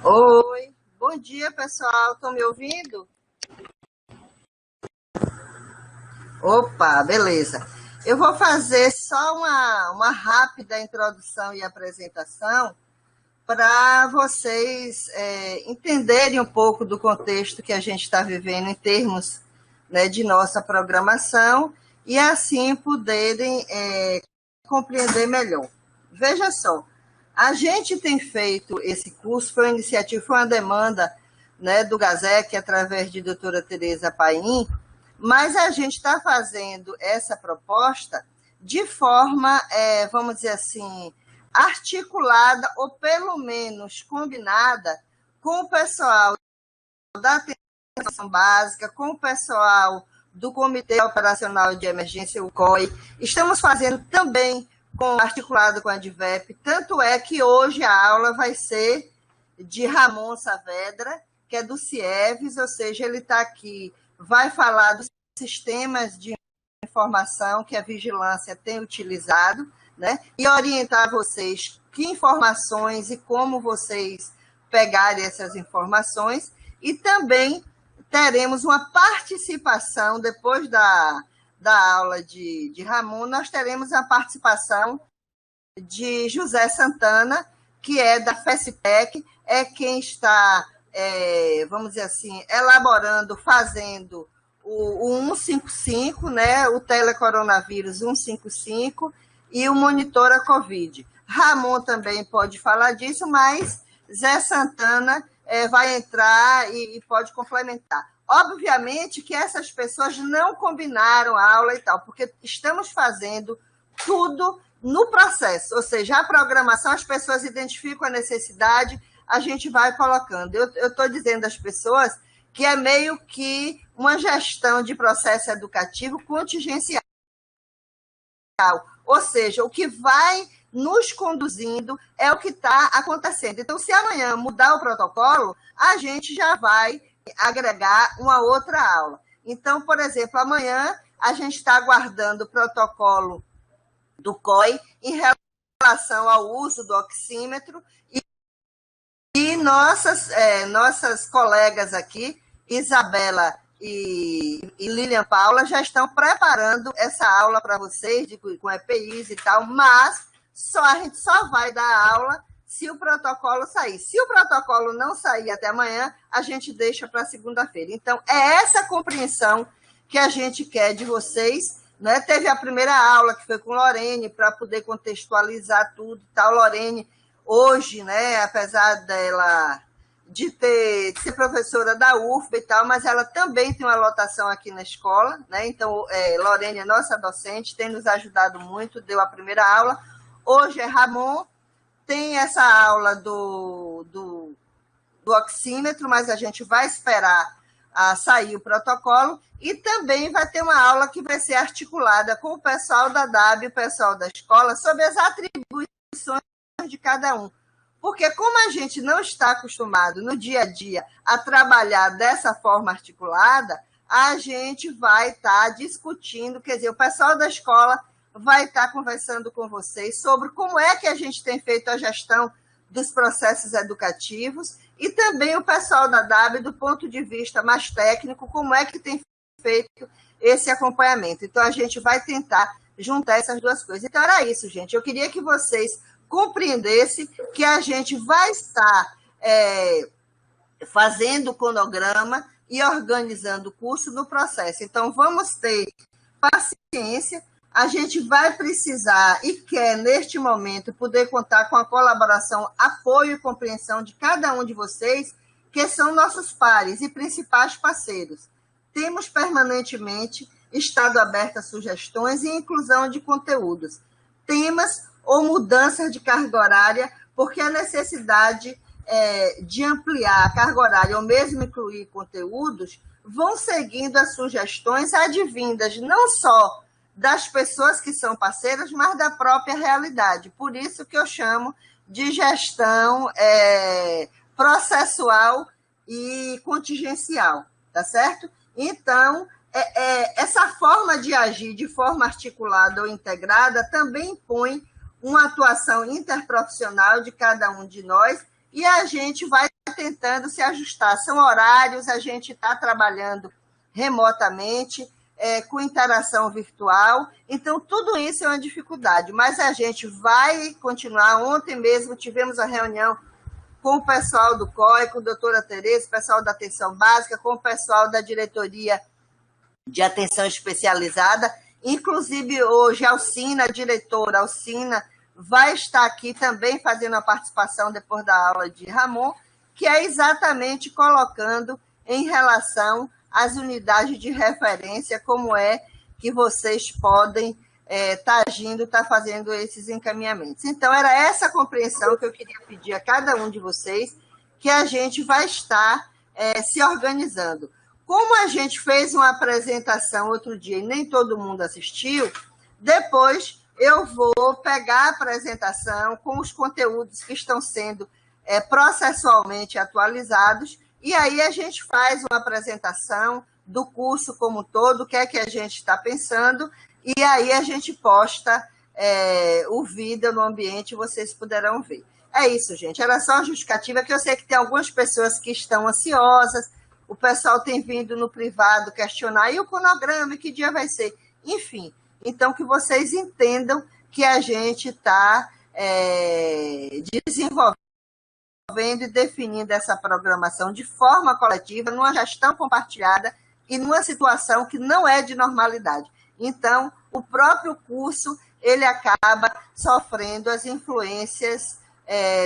Oi, bom dia pessoal, estão me ouvindo? Opa, beleza. Eu vou fazer só uma rápida introdução e apresentação para vocês entenderem um pouco do contexto que a gente está vivendo em termos, né, de nossa programação e assim poderem compreender melhor. Veja só, a gente tem feito esse curso, foi uma iniciativa, foi uma demanda, né, do GASEC, através de doutora Tereza Paim, mas a gente está fazendo essa proposta de forma, vamos dizer assim, articulada ou pelo menos combinada com o pessoal da atenção básica, com o pessoal do Comitê Operacional de Emergência, o COI. Estamos fazendo também articulado com a DIVEP, tanto é que hoje a aula vai ser de Ramon Saavedra, que é do CIEVES, ou seja, ele está aqui, vai falar dos sistemas de informação que a vigilância tem utilizado, né? E orientar vocês que informações e como vocês pegarem essas informações. E também teremos uma participação, depois da aula de Ramon, nós teremos a participação de José Santana, que é da FESPEC, é quem está, vamos dizer assim, elaborando, fazendo o 155, né, o telecoronavírus 155 e o monitor a Covid. Ramon também pode falar disso, mas Zé Santana vai entrar e pode complementar. Obviamente que essas pessoas não combinaram a aula e tal, porque estamos fazendo tudo no processo, ou seja, a programação, as pessoas identificam a necessidade, a gente vai colocando. Eu estou dizendo às pessoas que é meio que uma gestão de processo educativo contingencial, ou seja, o que vai nos conduzindo é o que está acontecendo. Então, se amanhã mudar o protocolo, a gente já vai agregar uma outra aula. Então, por exemplo, amanhã a gente está aguardando o protocolo do COI em relação ao uso do oxímetro e nossas colegas aqui, Isabela e Lilian Paula, já estão preparando essa aula para vocês, com EPIs e tal, mas a gente só vai dar aula se o protocolo sair. Se o protocolo não sair até amanhã, a gente deixa para segunda-feira. Então, é essa compreensão que a gente quer de vocês, né? Teve a primeira aula, que foi com Lorene, para poder contextualizar tudo e tal. Lorene, hoje, né, apesar dela de ser professora da UFBA e tal, mas ela também tem uma lotação aqui na escola, né? Então, Lorene é nossa docente, tem nos ajudado muito, deu a primeira aula. Hoje é Ramon, tem essa aula do oxímetro, mas a gente vai esperar sair o protocolo, e também vai ter uma aula que vai ser articulada com o pessoal da DAB e o pessoal da escola sobre as atribuições de cada um. Porque como a gente não está acostumado no dia a dia a trabalhar dessa forma articulada, a gente vai estar discutindo, quer dizer, o pessoal da escola vai estar conversando com vocês sobre como é que a gente tem feito a gestão dos processos educativos, e também o pessoal da DAB, do ponto de vista mais técnico, como é que tem feito esse acompanhamento. Então, a gente vai tentar juntar essas duas coisas. Então, era isso, gente. Eu queria que vocês compreendessem que a gente vai estar fazendo o cronograma e organizando o curso no processo. Então, vamos ter paciência. A gente vai precisar e quer, neste momento, poder contar com a colaboração, apoio e compreensão de cada um de vocês, que são nossos pares e principais parceiros. Temos permanentemente estado aberto a sugestões e inclusão de conteúdos, temas ou mudanças de carga horária, porque a necessidade de ampliar a carga horária ou mesmo incluir conteúdos vão seguindo as sugestões advindas não só das pessoas que são parceiras, mas da própria realidade. Por isso que eu chamo de gestão processual e contingencial, tá certo? Então, essa forma de agir de forma articulada ou integrada também impõe uma atuação interprofissional de cada um de nós e a gente vai tentando se ajustar. São horários, a gente está trabalhando remotamente, com interação virtual, então tudo isso é uma dificuldade, mas a gente vai continuar. Ontem mesmo tivemos a reunião com o pessoal do COI, com a doutora Tereza, o pessoal da atenção básica, com o pessoal da diretoria de atenção especializada, inclusive hoje a Alcina, a diretora Alcina, vai estar aqui também fazendo a participação depois da aula de Ramon, que é exatamente colocando em relação às unidades de referência, como é que vocês podem estar agindo, estar fazendo esses encaminhamentos. Então, era essa compreensão que eu queria pedir a cada um de vocês, que a gente vai estar se organizando. Como a gente fez uma apresentação outro dia e nem todo mundo assistiu, depois eu vou pegar a apresentação com os conteúdos que estão sendo processualmente atualizados, e aí a gente faz uma apresentação do curso como um todo, o que é que a gente está pensando, e aí a gente posta o vídeo no ambiente, vocês poderão ver. É isso, gente. Era só uma justificativa, que eu sei que tem algumas pessoas que estão ansiosas, o pessoal tem vindo no privado questionar, e o cronograma, que dia vai ser? Enfim, então que vocês entendam que a gente está desenvolvendo e definindo essa programação de forma coletiva, numa gestão compartilhada e numa situação que não é de normalidade. Então, o próprio curso, ele acaba sofrendo as influências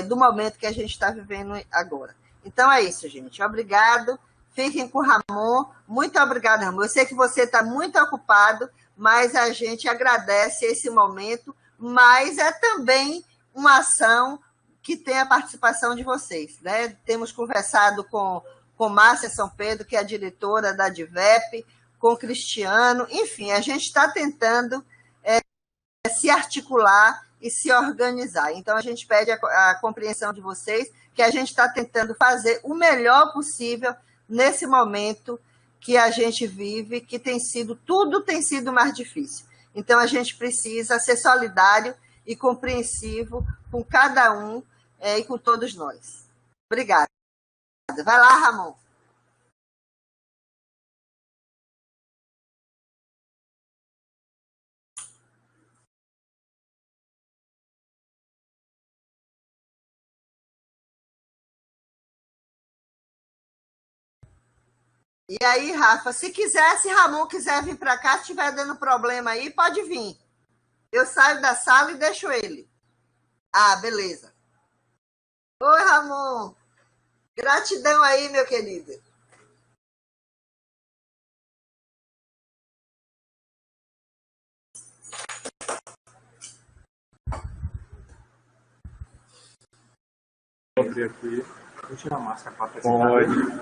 do momento que a gente está vivendo agora. Então, é isso, gente. Obrigado. Fiquem com o Ramon. Muito obrigada, Ramon. Eu sei que você está muito ocupado, mas a gente agradece esse momento, mas é também uma ação que tem a participação de vocês, né? Temos conversado com Márcia São Pedro, que é a diretora da DIVEP, com o Cristiano, enfim, a gente está tentando se articular e se organizar. Então, a gente pede a compreensão de vocês, que a gente está tentando fazer o melhor possível nesse momento que a gente vive, que tudo tem sido mais difícil. Então, a gente precisa ser solidário e compreensivo com cada um e com todos nós. Obrigada. Vai lá, Ramon. E aí, Rafa, se Ramon quiser vir para cá, se estiver dando problema aí, pode vir. Eu saio da sala e deixo ele. Ah, beleza. Oi, Ramon. Gratidão aí, meu querido. Vou abrir aqui. Vou tirar a máscara para apresentar. Pode.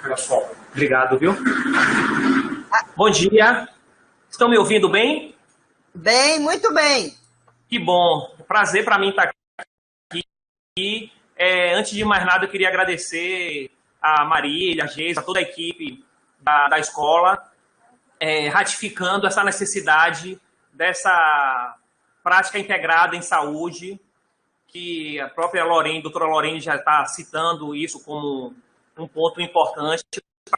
Olha só. Obrigado, viu? Bom dia. Estão me ouvindo bem? Bem, muito bem. Que bom. Prazer para mim estar aqui. E, antes de mais nada, eu queria agradecer a Marília, a Geisa, a toda a equipe da escola, ratificando essa necessidade dessa prática integrada em saúde, que a própria doutora Lorene já está citando isso como um ponto importante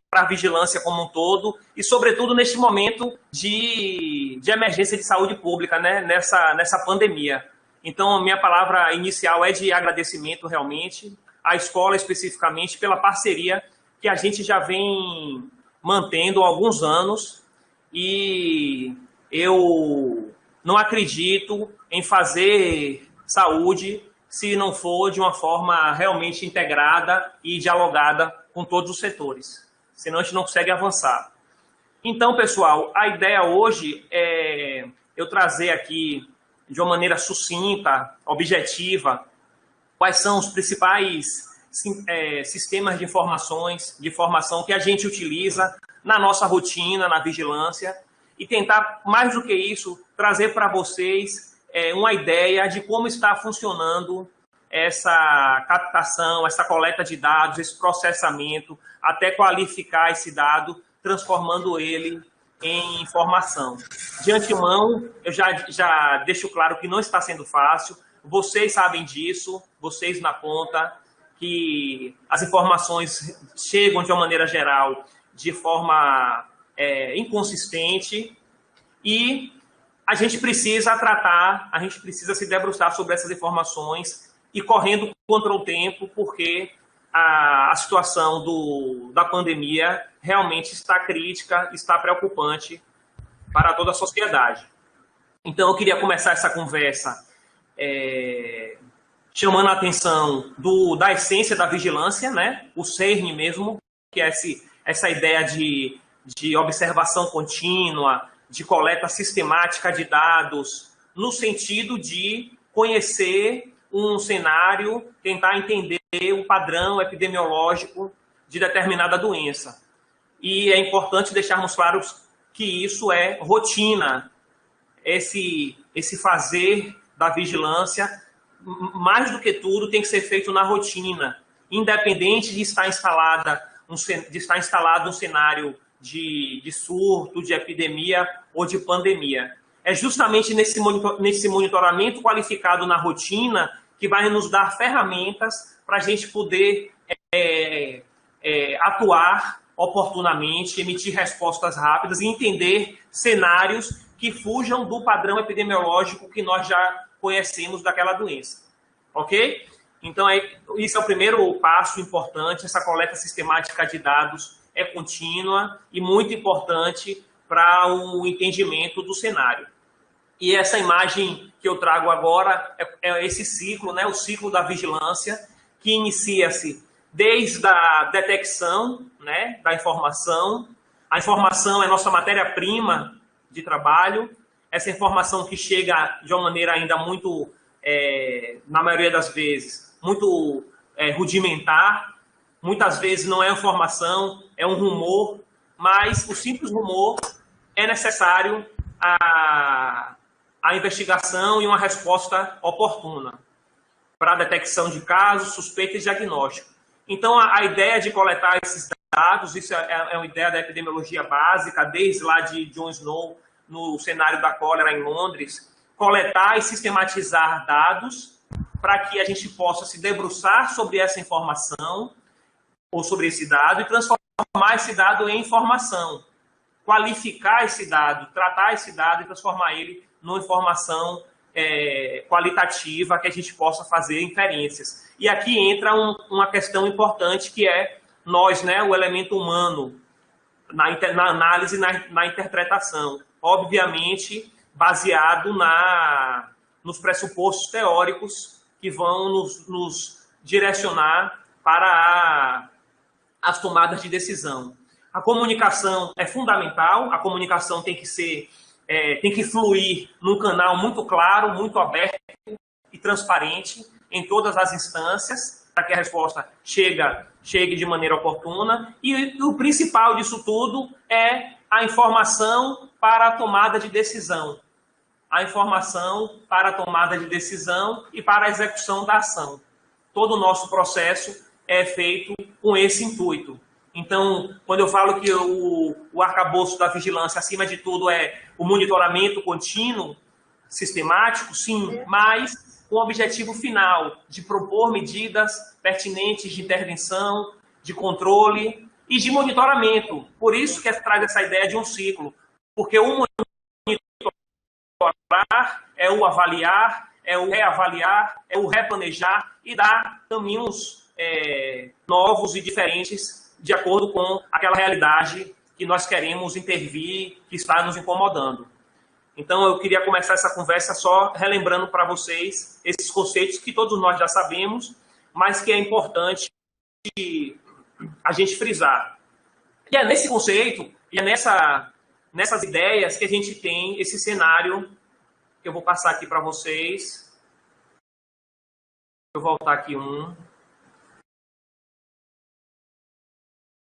para a vigilância como um todo, e sobretudo neste momento de emergência de saúde pública, né, nessa pandemia. Então, minha palavra inicial é de agradecimento realmente à escola especificamente pela parceria que a gente já vem mantendo há alguns anos, e eu não acredito em fazer saúde se não for de uma forma realmente integrada e dialogada com todos os setores. Senão a gente não consegue avançar. Então, pessoal, a ideia hoje é eu trazer aqui de uma maneira sucinta, objetiva, quais são os principais sistemas de informação que a gente utiliza na nossa rotina, na vigilância, e tentar, mais do que isso, trazer para vocês uma ideia de como está funcionando essa captação, essa coleta de dados, esse processamento, até qualificar esse dado, transformando ele em informação. De antemão, eu já deixo claro que não está sendo fácil. vocês sabem disso, vocês na ponta, que as informações chegam de uma maneira geral de forma inconsistente, e a gente precisa tratar, a gente precisa se debruçar sobre essas informações e correndo contra o tempo, porque a situação da pandemia realmente está crítica, está preocupante para toda a sociedade. Então, eu queria começar essa conversa chamando a atenção da essência da vigilância, né? O cerne mesmo, que é essa ideia de observação contínua, de coleta sistemática de dados, no sentido de conhecer um cenário, tentar entender o padrão epidemiológico de determinada doença. E é importante deixarmos claros que isso é rotina, esse fazer da vigilância, mais do que tudo, tem que ser feito na rotina, independente de estar instalado um cenário de surto, de epidemia ou de pandemia. É justamente nesse monitoramento qualificado na rotina que vai nos dar ferramentas para a gente poder atuar oportunamente, emitir respostas rápidas e entender cenários que fujam do padrão epidemiológico que nós já conhecemos daquela doença. Ok? Então, isso é o primeiro passo importante. Essa coleta sistemática de dados é contínua e muito importante para o entendimento do cenário. E essa imagem que eu trago agora é esse ciclo, né, o ciclo da vigilância, que inicia-se desde a detecção, né, da informação. A informação é nossa matéria-prima de trabalho. Essa informação que chega de uma maneira ainda muito, na maioria das vezes, muito rudimentar. Muitas vezes não é informação, é um rumor, mas o simples rumor é necessário a investigação e uma resposta oportuna para a detecção de casos, suspeita e diagnóstico. Então, a ideia de coletar esses dados, isso é uma ideia da epidemiologia básica, desde lá de John Snow, no cenário da cólera em Londres, coletar e sistematizar dados para que a gente possa se debruçar sobre essa informação ou sobre esse dado e transformar esse dado em informação, qualificar esse dado, tratar esse dado e transformar ele numa informação qualitativa que a gente possa fazer inferências. E aqui entra uma questão importante que é nós, né, o elemento humano, na análise e na interpretação. Obviamente, baseado nos pressupostos teóricos que vão nos direcionar para as tomadas de decisão. A comunicação é fundamental, a comunicação tem que fluir num canal muito claro, muito aberto e transparente em todas as instâncias, para que a resposta chegue de maneira oportuna. E o principal disso tudo é a informação para a tomada de decisão. A informação para a tomada de decisão e para a execução da ação. Todo o nosso processo é feito com esse intuito. Então, quando eu falo que o arcabouço da vigilância, acima de tudo, é o monitoramento contínuo, sistemático, sim, mas com o objetivo final de propor medidas pertinentes de intervenção, de controle e de monitoramento. Por isso que traz essa ideia de um ciclo, porque o monitorar é o avaliar, é o reavaliar, é o replanejar e dar caminhos novos e diferentes de acordo com aquela realidade que nós queremos intervir, que está nos incomodando. Então, eu queria começar essa conversa só relembrando para vocês esses conceitos que todos nós já sabemos, mas que é importante a gente frisar. E é nesse conceito, e é nessas ideias que a gente tem esse cenário que eu vou passar aqui para vocês. Deixa eu voltar aqui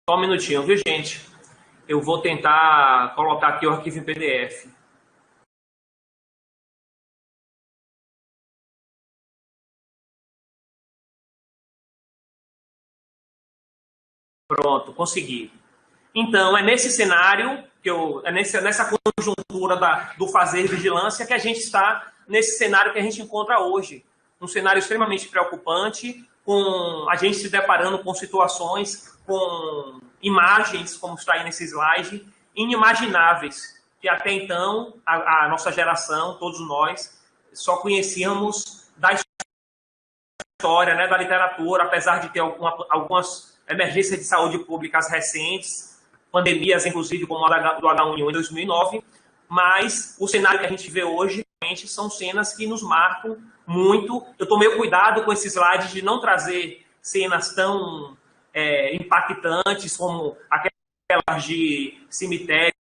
Só um minutinho, viu, gente? Eu vou tentar colocar aqui o arquivo em PDF. Pronto, consegui. Então, é nesse cenário, nessa conjuntura do fazer vigilância que a gente está nesse cenário que a gente encontra hoje. um cenário extremamente preocupante, com a gente se deparando com situações, com imagens, como está aí nesse slide, inimagináveis, que até então a nossa geração, todos nós, só conhecíamos da história, né, da literatura, apesar de ter algumas emergências de saúde públicas recentes, pandemias, inclusive, como a do H1N1 em 2009, mas o cenário que a gente vê hoje realmente são cenas que nos marcam muito. Eu tomei cuidado com esse slide de não trazer cenas tão impactantes como aquelas de cemitérios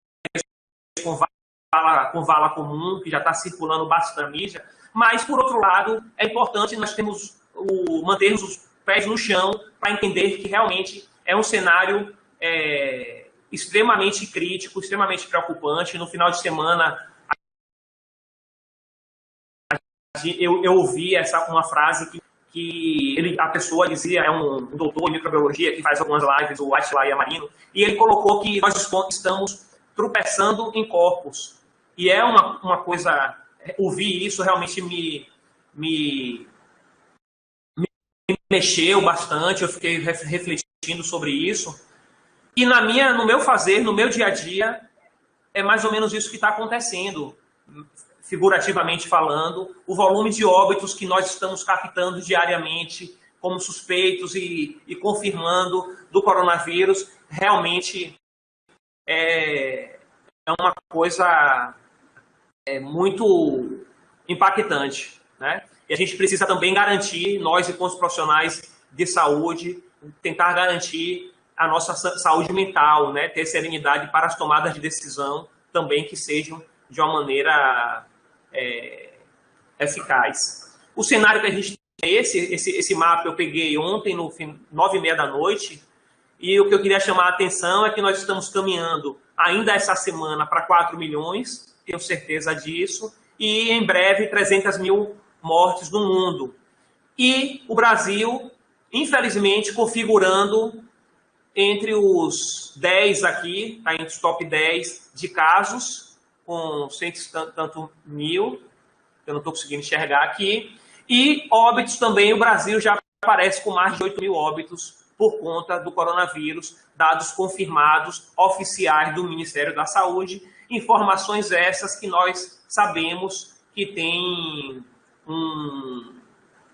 com vala comum, que já está circulando bastante na mídia, mas, por outro lado, é importante nós mantermos os pés no chão para entender que realmente é um cenário extremamente crítico, extremamente preocupante. No final de semana, eu ouvi uma frase que a pessoa dizia, é um doutor em microbiologia que faz algumas lives, o Atlaia Marino, e ele colocou que nós estamos tropeçando em corpos. E é uma coisa, ouvir isso realmente me mexeu bastante, eu fiquei refletindo sobre isso. E no meu fazer, no meu dia a dia, é mais ou menos isso que está acontecendo, figurativamente falando. O volume de óbitos que nós estamos captando diariamente como suspeitos e confirmando do coronavírus, realmente é uma coisa muito impactante, né? E a gente precisa também garantir, nós enquanto profissionais de saúde, tentar garantir a nossa saúde mental, né? Ter serenidade para as tomadas de decisão também que sejam de uma maneira eficaz. O cenário que a gente tem, esse mapa eu peguei ontem, no 9h30 da noite, e o que eu queria chamar a atenção é que nós estamos caminhando ainda essa semana para 4 milhões, tenho certeza disso, e em breve 300 mil mortes no mundo. E o Brasil, infelizmente, configurando entre os 10 aqui, está entre os top 10 de casos, com 100 e tanto mil, eu não estou conseguindo enxergar aqui, e óbitos também, o Brasil já aparece com mais de 8 mil óbitos por conta do coronavírus, dados confirmados oficiais do Ministério da Saúde, informações essas que nós sabemos que tem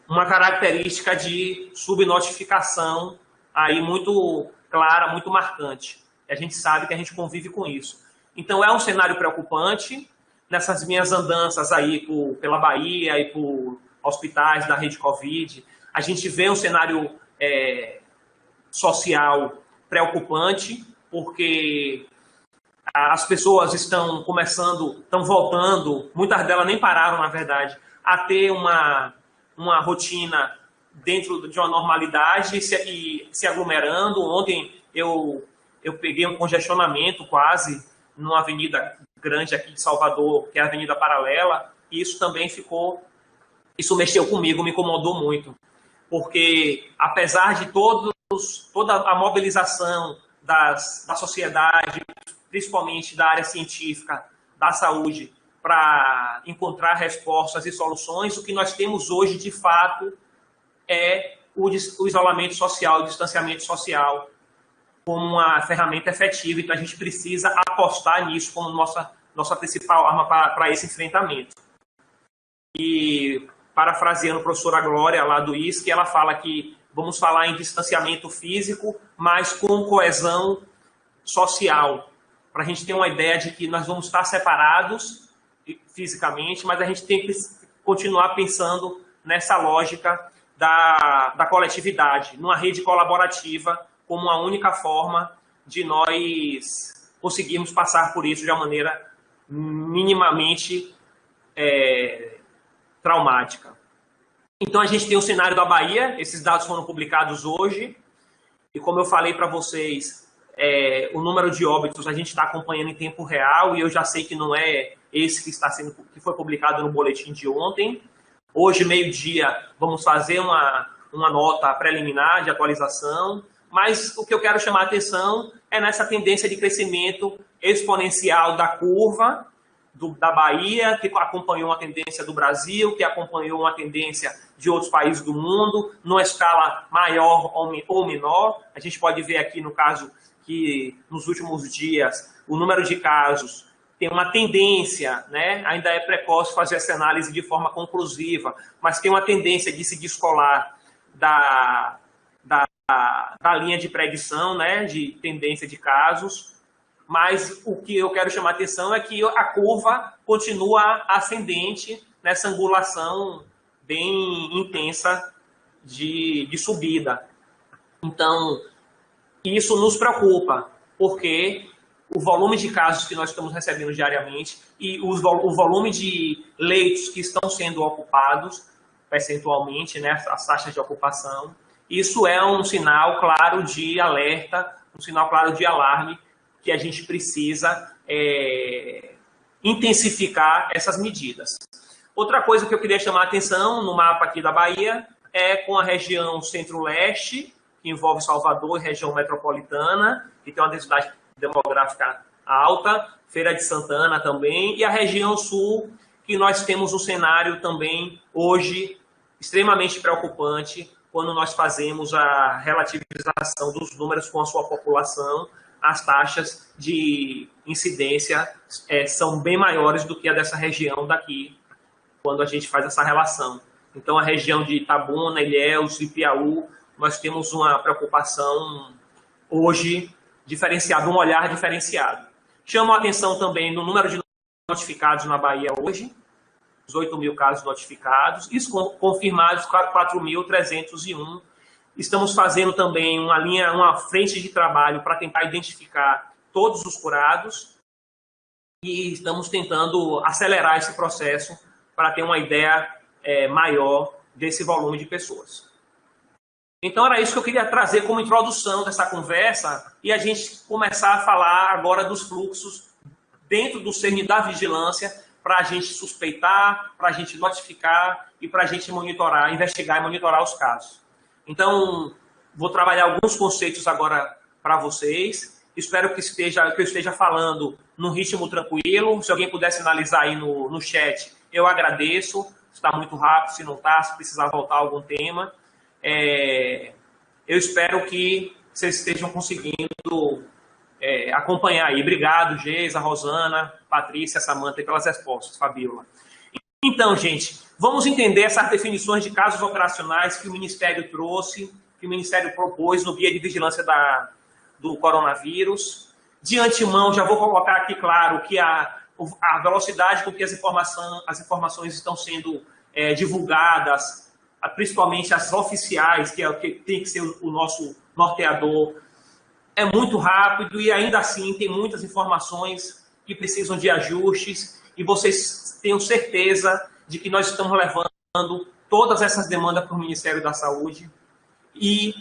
uma característica de subnotificação aí muito clara, muito marcante. A gente sabe que a gente convive com isso. Então é um cenário preocupante. Nessas minhas andanças aí pela Bahia e por hospitais da rede Covid, a gente vê um cenário social preocupante, porque as pessoas estão voltando, muitas delas nem pararam, na verdade, a ter uma rotina dentro de uma normalidade e se aglomerando. Ontem eu peguei um congestionamento quase numa avenida grande aqui de Salvador, que é a Avenida Paralela, e isso também isso mexeu comigo, me incomodou muito, porque apesar de toda a mobilização da sociedade, principalmente da área científica, da saúde, para encontrar respostas e soluções, o que nós temos hoje, de fato, é o isolamento social, o distanciamento social, como uma ferramenta efetiva. Então, a gente precisa apostar nisso como nossa principal arma para esse enfrentamento. E, parafraseando a professora Glória, lá do ISC, ela fala que vamos falar em distanciamento físico, mas com coesão social, para a gente ter uma ideia de que nós vamos estar separados fisicamente, mas a gente tem que continuar pensando nessa lógica da coletividade, numa rede colaborativa, como a única forma de nós conseguirmos passar por isso de uma maneira minimamente traumática. Então, a gente tem o cenário da Bahia, esses dados foram publicados hoje, e como eu falei para vocês, o número de óbitos a gente está acompanhando em tempo real, e eu já sei que não é esse que foi publicado no boletim de ontem. Hoje, meio-dia, vamos fazer uma nota preliminar de atualização, mas o que eu quero chamar a atenção é nessa tendência de crescimento exponencial da curva, da Bahia, que acompanhou uma tendência do Brasil, que acompanhou uma tendência de outros países do mundo, numa escala maior ou menor. A gente pode ver aqui, no caso, que nos últimos dias o número de casos tem uma tendência, né? Ainda é precoce fazer essa análise de forma conclusiva, mas tem uma tendência de se descolar da linha de predição, né? De tendência de casos. Mas o que eu quero chamar a atenção é que a curva continua ascendente nessa angulação bem intensa de subida. Então, isso nos preocupa, porque o volume de casos que nós estamos recebendo diariamente e o volume de leitos que estão sendo ocupados, percentualmente, né, as taxas de ocupação, isso é um sinal claro de alerta, um sinal claro de alarme, que a gente precisa intensificar essas medidas. Outra coisa que eu queria chamar a atenção no mapa aqui da Bahia é com a região centro-leste, que envolve Salvador e região metropolitana, que tem uma densidade demográfica alta, Feira de Santana também, e a região sul, que nós temos um cenário também hoje extremamente preocupante quando nós fazemos a relativização dos números com a sua população. As taxas de incidência são bem maiores do que a dessa região daqui, quando a gente faz essa relação. Então, a região de Itabuna, Ilhéus e Piauí, nós temos uma preocupação hoje diferenciada, um olhar diferenciado. Chamo a atenção também no número de notificados na Bahia hoje, 18 mil casos notificados, isso confirmados 4.301. Estamos fazendo também uma frente de trabalho para tentar identificar todos os curados e estamos tentando acelerar esse processo para ter uma ideia maior desse volume de pessoas. Então, era isso que eu queria trazer como introdução dessa conversa e a gente começar a falar agora dos fluxos dentro do cerne da vigilância para a gente suspeitar, para a gente notificar e para a gente monitorar, investigar e monitorar os casos. Então, vou trabalhar alguns conceitos agora para vocês. Espero que eu esteja falando num ritmo tranquilo. Se alguém puder sinalizar aí no chat, eu agradeço. Está muito rápido, se não está, se precisar voltar a algum tema. Eu espero que vocês estejam conseguindo acompanhar aí. Obrigado, Geisa, Rosana, Patrícia, Samanta, pelas respostas, Fabíola. Então, gente, vamos entender essas definições de casos operacionais que o Ministério trouxe, que o Ministério propôs no Guia de Vigilância do Coronavírus. De antemão, já vou colocar aqui claro que a velocidade com que as informações estão sendo divulgadas, principalmente as oficiais, que é o que tem que ser o nosso norteador, é muito rápido e ainda assim tem muitas informações que precisam de ajustes e vocês tenham certeza de que nós estamos levando todas essas demandas para o Ministério da Saúde e,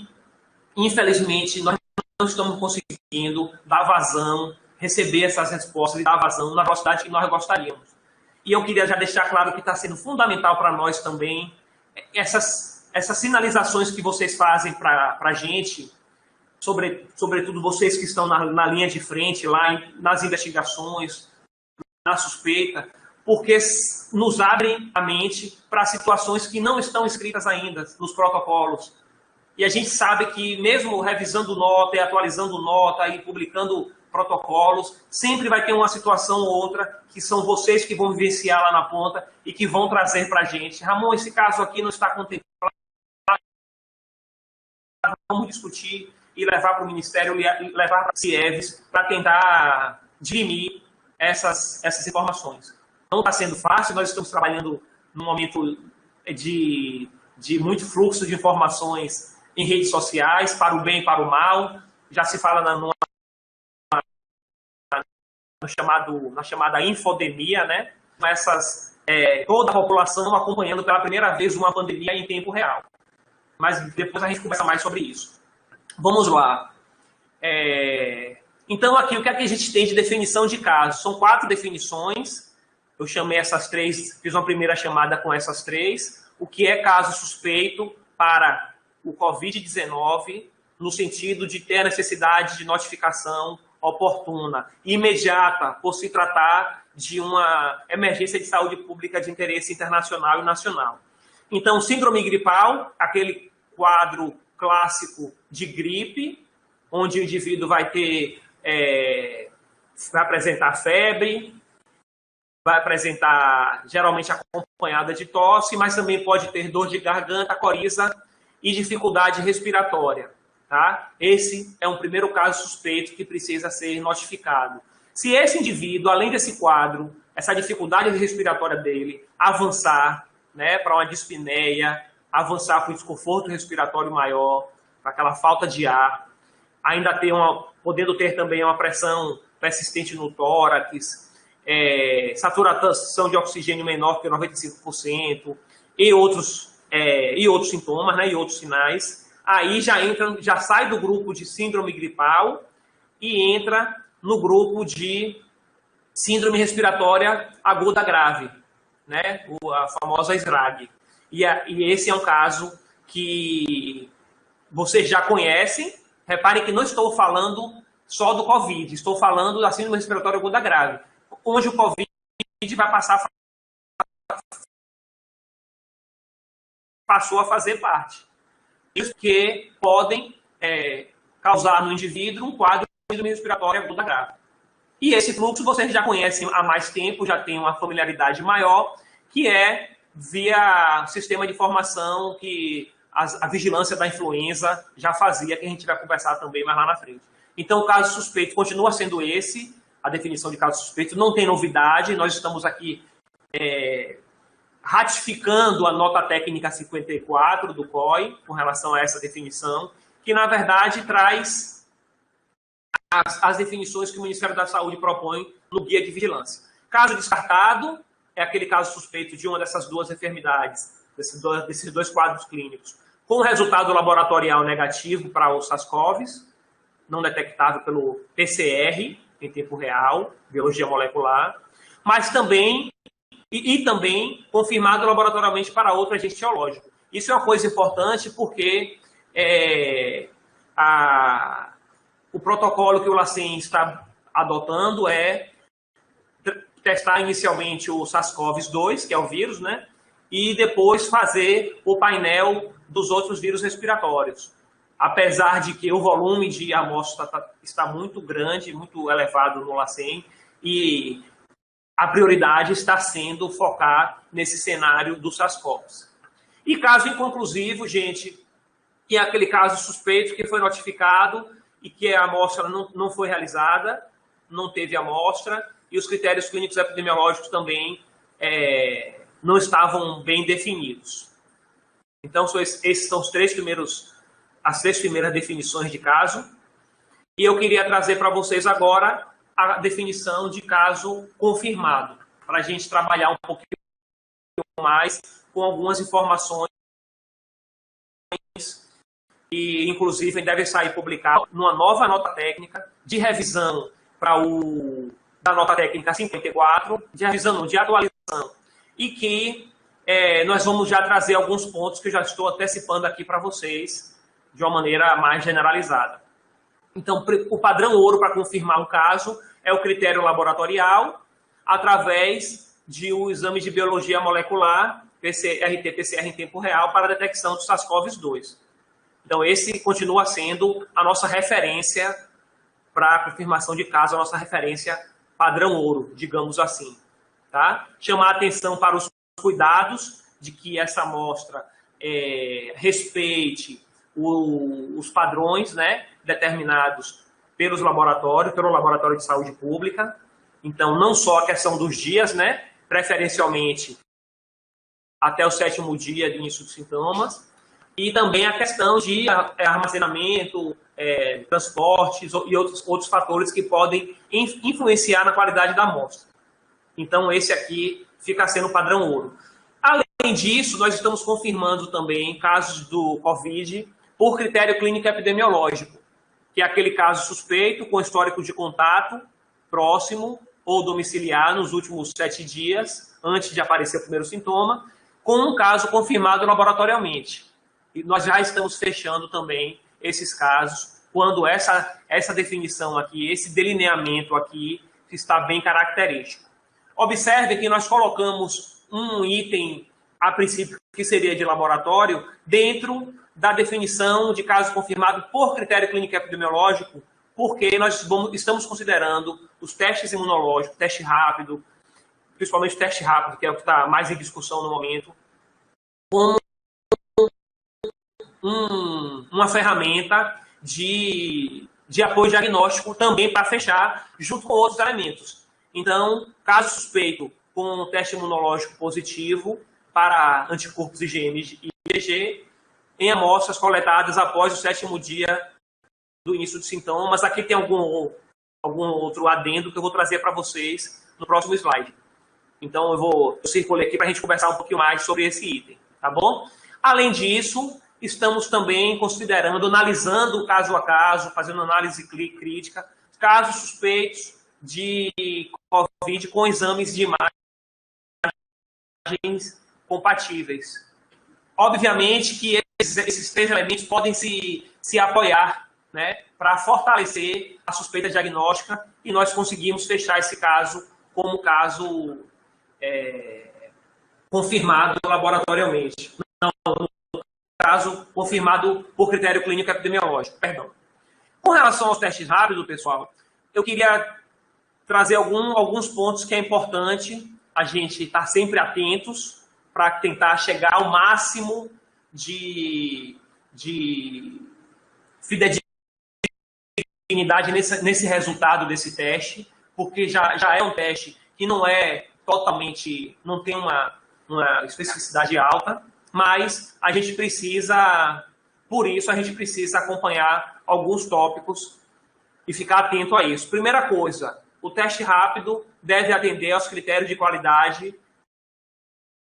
infelizmente, nós não estamos conseguindo dar vazão, receber essas respostas e dar vazão na velocidade que nós gostaríamos. E eu queria já deixar claro que está sendo fundamental para nós também essas sinalizações que vocês fazem para a gente, sobretudo vocês que estão na linha de frente, lá nas investigações, na suspeita, porque nos abrem a mente para situações que não estão escritas ainda nos protocolos. E a gente sabe que mesmo revisando nota e atualizando nota e publicando protocolos, sempre vai ter uma situação ou outra que são vocês que vão vivenciar lá na ponta e que vão trazer para a gente. Ramon, esse caso aqui não está contemplado, vamos discutir e levar para o Ministério e levar para a CIEVES para tentar dirimir essas informações. Não está sendo fácil, nós estamos trabalhando num momento de muito fluxo de informações em redes sociais, para o bem e para o mal. Já se fala na chamada infodemia, né? Toda a população acompanhando pela primeira vez uma pandemia em tempo real. Mas depois a gente conversa mais sobre isso. Vamos lá. Então, aqui, o que é que a gente tem de definição de casos? São 4 definições. Eu chamei essas 3, fiz uma primeira chamada com essas 3. O que é caso suspeito para o Covid-19, no sentido de ter a necessidade de notificação oportuna, imediata, por se tratar de uma emergência de saúde pública de interesse internacional e nacional. Então, síndrome gripal, aquele quadro clássico de gripe, onde o indivíduo vai apresentar febre, vai apresentar geralmente acompanhada de tosse, mas também pode ter dor de garganta, coriza e dificuldade respiratória. Tá? Esse é um primeiro caso suspeito que precisa ser notificado. Se esse indivíduo, além desse quadro, essa dificuldade respiratória dele, avançar, né, para uma dispneia, avançar para um desconforto respiratório maior, para aquela falta de ar, ainda podendo ter também uma pressão persistente no tórax, saturação de oxigênio menor que 95% e outros sintomas, né, e outros sinais, aí já sai do grupo de síndrome gripal e entra no grupo de síndrome respiratória aguda grave, né, a famosa SRAG. E esse é um caso que vocês já conhecem. Reparem que não estou falando só do Covid, estou falando da síndrome respiratória aguda grave, onde o Covid passou a fazer parte. Isso que podem causar no indivíduo um quadro de síndrome respiratória aguda grave. E esse fluxo vocês já conhecem há mais tempo, já tem uma familiaridade maior, que é via sistema de informação que a vigilância da influenza já fazia, que a gente vai conversar também mais lá na frente. Então, o caso suspeito continua sendo esse, a definição de caso suspeito, não tem novidade, nós estamos aqui ratificando a nota técnica 54 do COI com relação a essa definição, que, na verdade, traz as definições que o Ministério da Saúde propõe no guia de vigilância. Caso descartado, é aquele caso suspeito de uma dessas duas enfermidades, desses dois quadros clínicos, com resultado laboratorial negativo para o SARS-CoV, não detectável pelo PCR, em tempo real, biologia molecular, mas também, e também confirmado laboratorialmente para outro agente etiológico. Isso é uma coisa importante porque o protocolo que o LACEN está adotando é testar inicialmente o SARS-CoV-2, que é o vírus, né? E depois fazer o painel dos outros vírus respiratórios. Apesar de que o volume de amostra está muito grande, muito elevado no LACEN, e a prioridade está sendo focar nesse cenário do SARS-CoV. E caso inconclusivo, gente, que é aquele caso suspeito que foi notificado e que a amostra não foi realizada, não teve amostra, e os critérios clínicos epidemiológicos também não estavam bem definidos. Então, esses são as três primeiras definições de caso. E eu queria trazer para vocês agora a definição de caso confirmado, para a gente trabalhar um pouquinho mais com algumas informações que, inclusive, deve sair publicado numa nova nota técnica de revisão da nota técnica 54, de revisão, de atualização, e que nós vamos já trazer alguns pontos que eu já estou antecipando aqui para vocês de uma maneira mais generalizada. Então, o padrão ouro para confirmar um caso é o critério laboratorial, através de um exame de biologia molecular, RT-PCR em tempo real, para a detecção do SARS-CoV-2. Então, esse continua sendo a nossa referência para a confirmação de caso, a nossa referência padrão ouro, digamos assim. Tá? Chamar a atenção para os cuidados de que essa amostra respeite os padrões, né, determinados pelo Laboratório de Saúde Pública. Então, não só a questão dos dias, né, preferencialmente até o 7º dia de início dos sintomas, e também a questão de armazenamento, transportes e outros fatores que podem influenciar na qualidade da amostra. Então, esse aqui fica sendo o padrão ouro. Além disso, nós estamos confirmando também casos do COVID por critério clínico epidemiológico, que é aquele caso suspeito com histórico de contato próximo ou domiciliar nos últimos 7 dias, antes de aparecer o primeiro sintoma, com um caso confirmado laboratorialmente. E nós já estamos fechando também esses casos quando essa definição aqui, esse delineamento aqui, está bem característico. Observe que nós colocamos um item, a princípio, que seria de laboratório, dentro da definição de caso confirmado por critério clínico epidemiológico, porque nós estamos considerando os testes imunológicos, teste rápido, principalmente o teste rápido, que é o que está mais em discussão no momento, como uma ferramenta de apoio diagnóstico também para fechar, junto com outros elementos. Então, caso suspeito com teste imunológico positivo para anticorpos IgM e IgG, em amostras coletadas após o 7º dia do início de sintomas. Aqui tem algum outro adendo que eu vou trazer para vocês no próximo slide. Então, eu circulei aqui para a gente conversar um pouquinho mais sobre esse item, tá bom? Além disso, estamos também considerando, analisando caso a caso, fazendo análise crítica, casos suspeitos de COVID com exames de imagens compatíveis. Obviamente que esses 3 elementos podem se apoiar, né, para fortalecer a suspeita diagnóstica, e nós conseguimos fechar esse caso como caso confirmado laboratorialmente. Não, no caso confirmado por critério clínico epidemiológico, perdão. Com relação aos testes rápidos, pessoal, eu queria trazer alguns pontos que é importante a gente estar sempre atentos para tentar chegar ao máximo de fidelidade nesse resultado desse teste, porque já é um teste que não é totalmente, não tem uma especificidade alta, mas a gente precisa, por isso, a gente precisa acompanhar alguns tópicos e ficar atento a isso. Primeira coisa, o teste rápido deve atender aos critérios de qualidade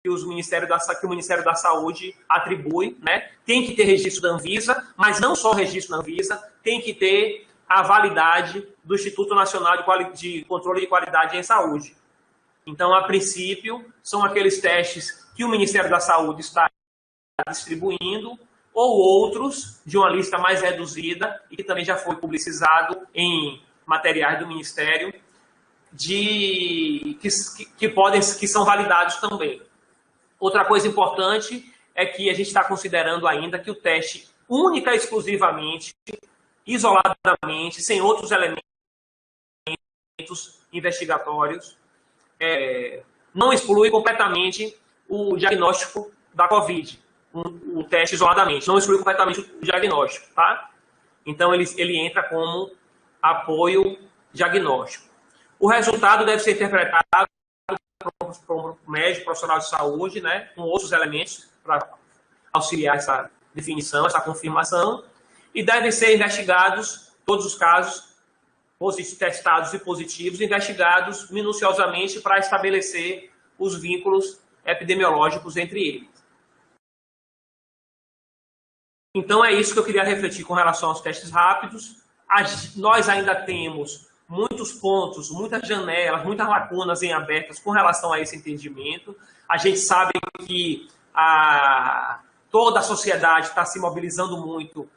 que o Ministério da Saúde atribui, né? Tem que ter registro da Anvisa, mas não só registro da Anvisa, tem que ter a validade do Instituto Nacional de Controle de Qualidade em Saúde. Então, a princípio, são aqueles testes que o Ministério da Saúde está distribuindo, ou outros de uma lista mais reduzida, e que também já foi publicizado em materiais do Ministério, que são validados também. Outra coisa importante é que a gente está considerando ainda que o teste única e exclusivamente, isoladamente, sem outros elementos investigatórios, não exclui completamente o diagnóstico da COVID, o teste isoladamente, não exclui completamente o diagnóstico, tá? Então, ele entra como apoio diagnóstico. O resultado deve ser interpretado por um médico profissional de saúde, né, com outros elementos para auxiliar essa definição, essa confirmação, e devem ser investigados todos os casos testados e positivos, investigados minuciosamente para estabelecer os vínculos epidemiológicos entre eles. Então, é isso que eu queria refletir com relação aos testes rápidos. Nós ainda temos muitos pontos, muitas janelas, muitas lacunas em abertas com relação a esse entendimento. A gente sabe que toda a sociedade está se mobilizando muito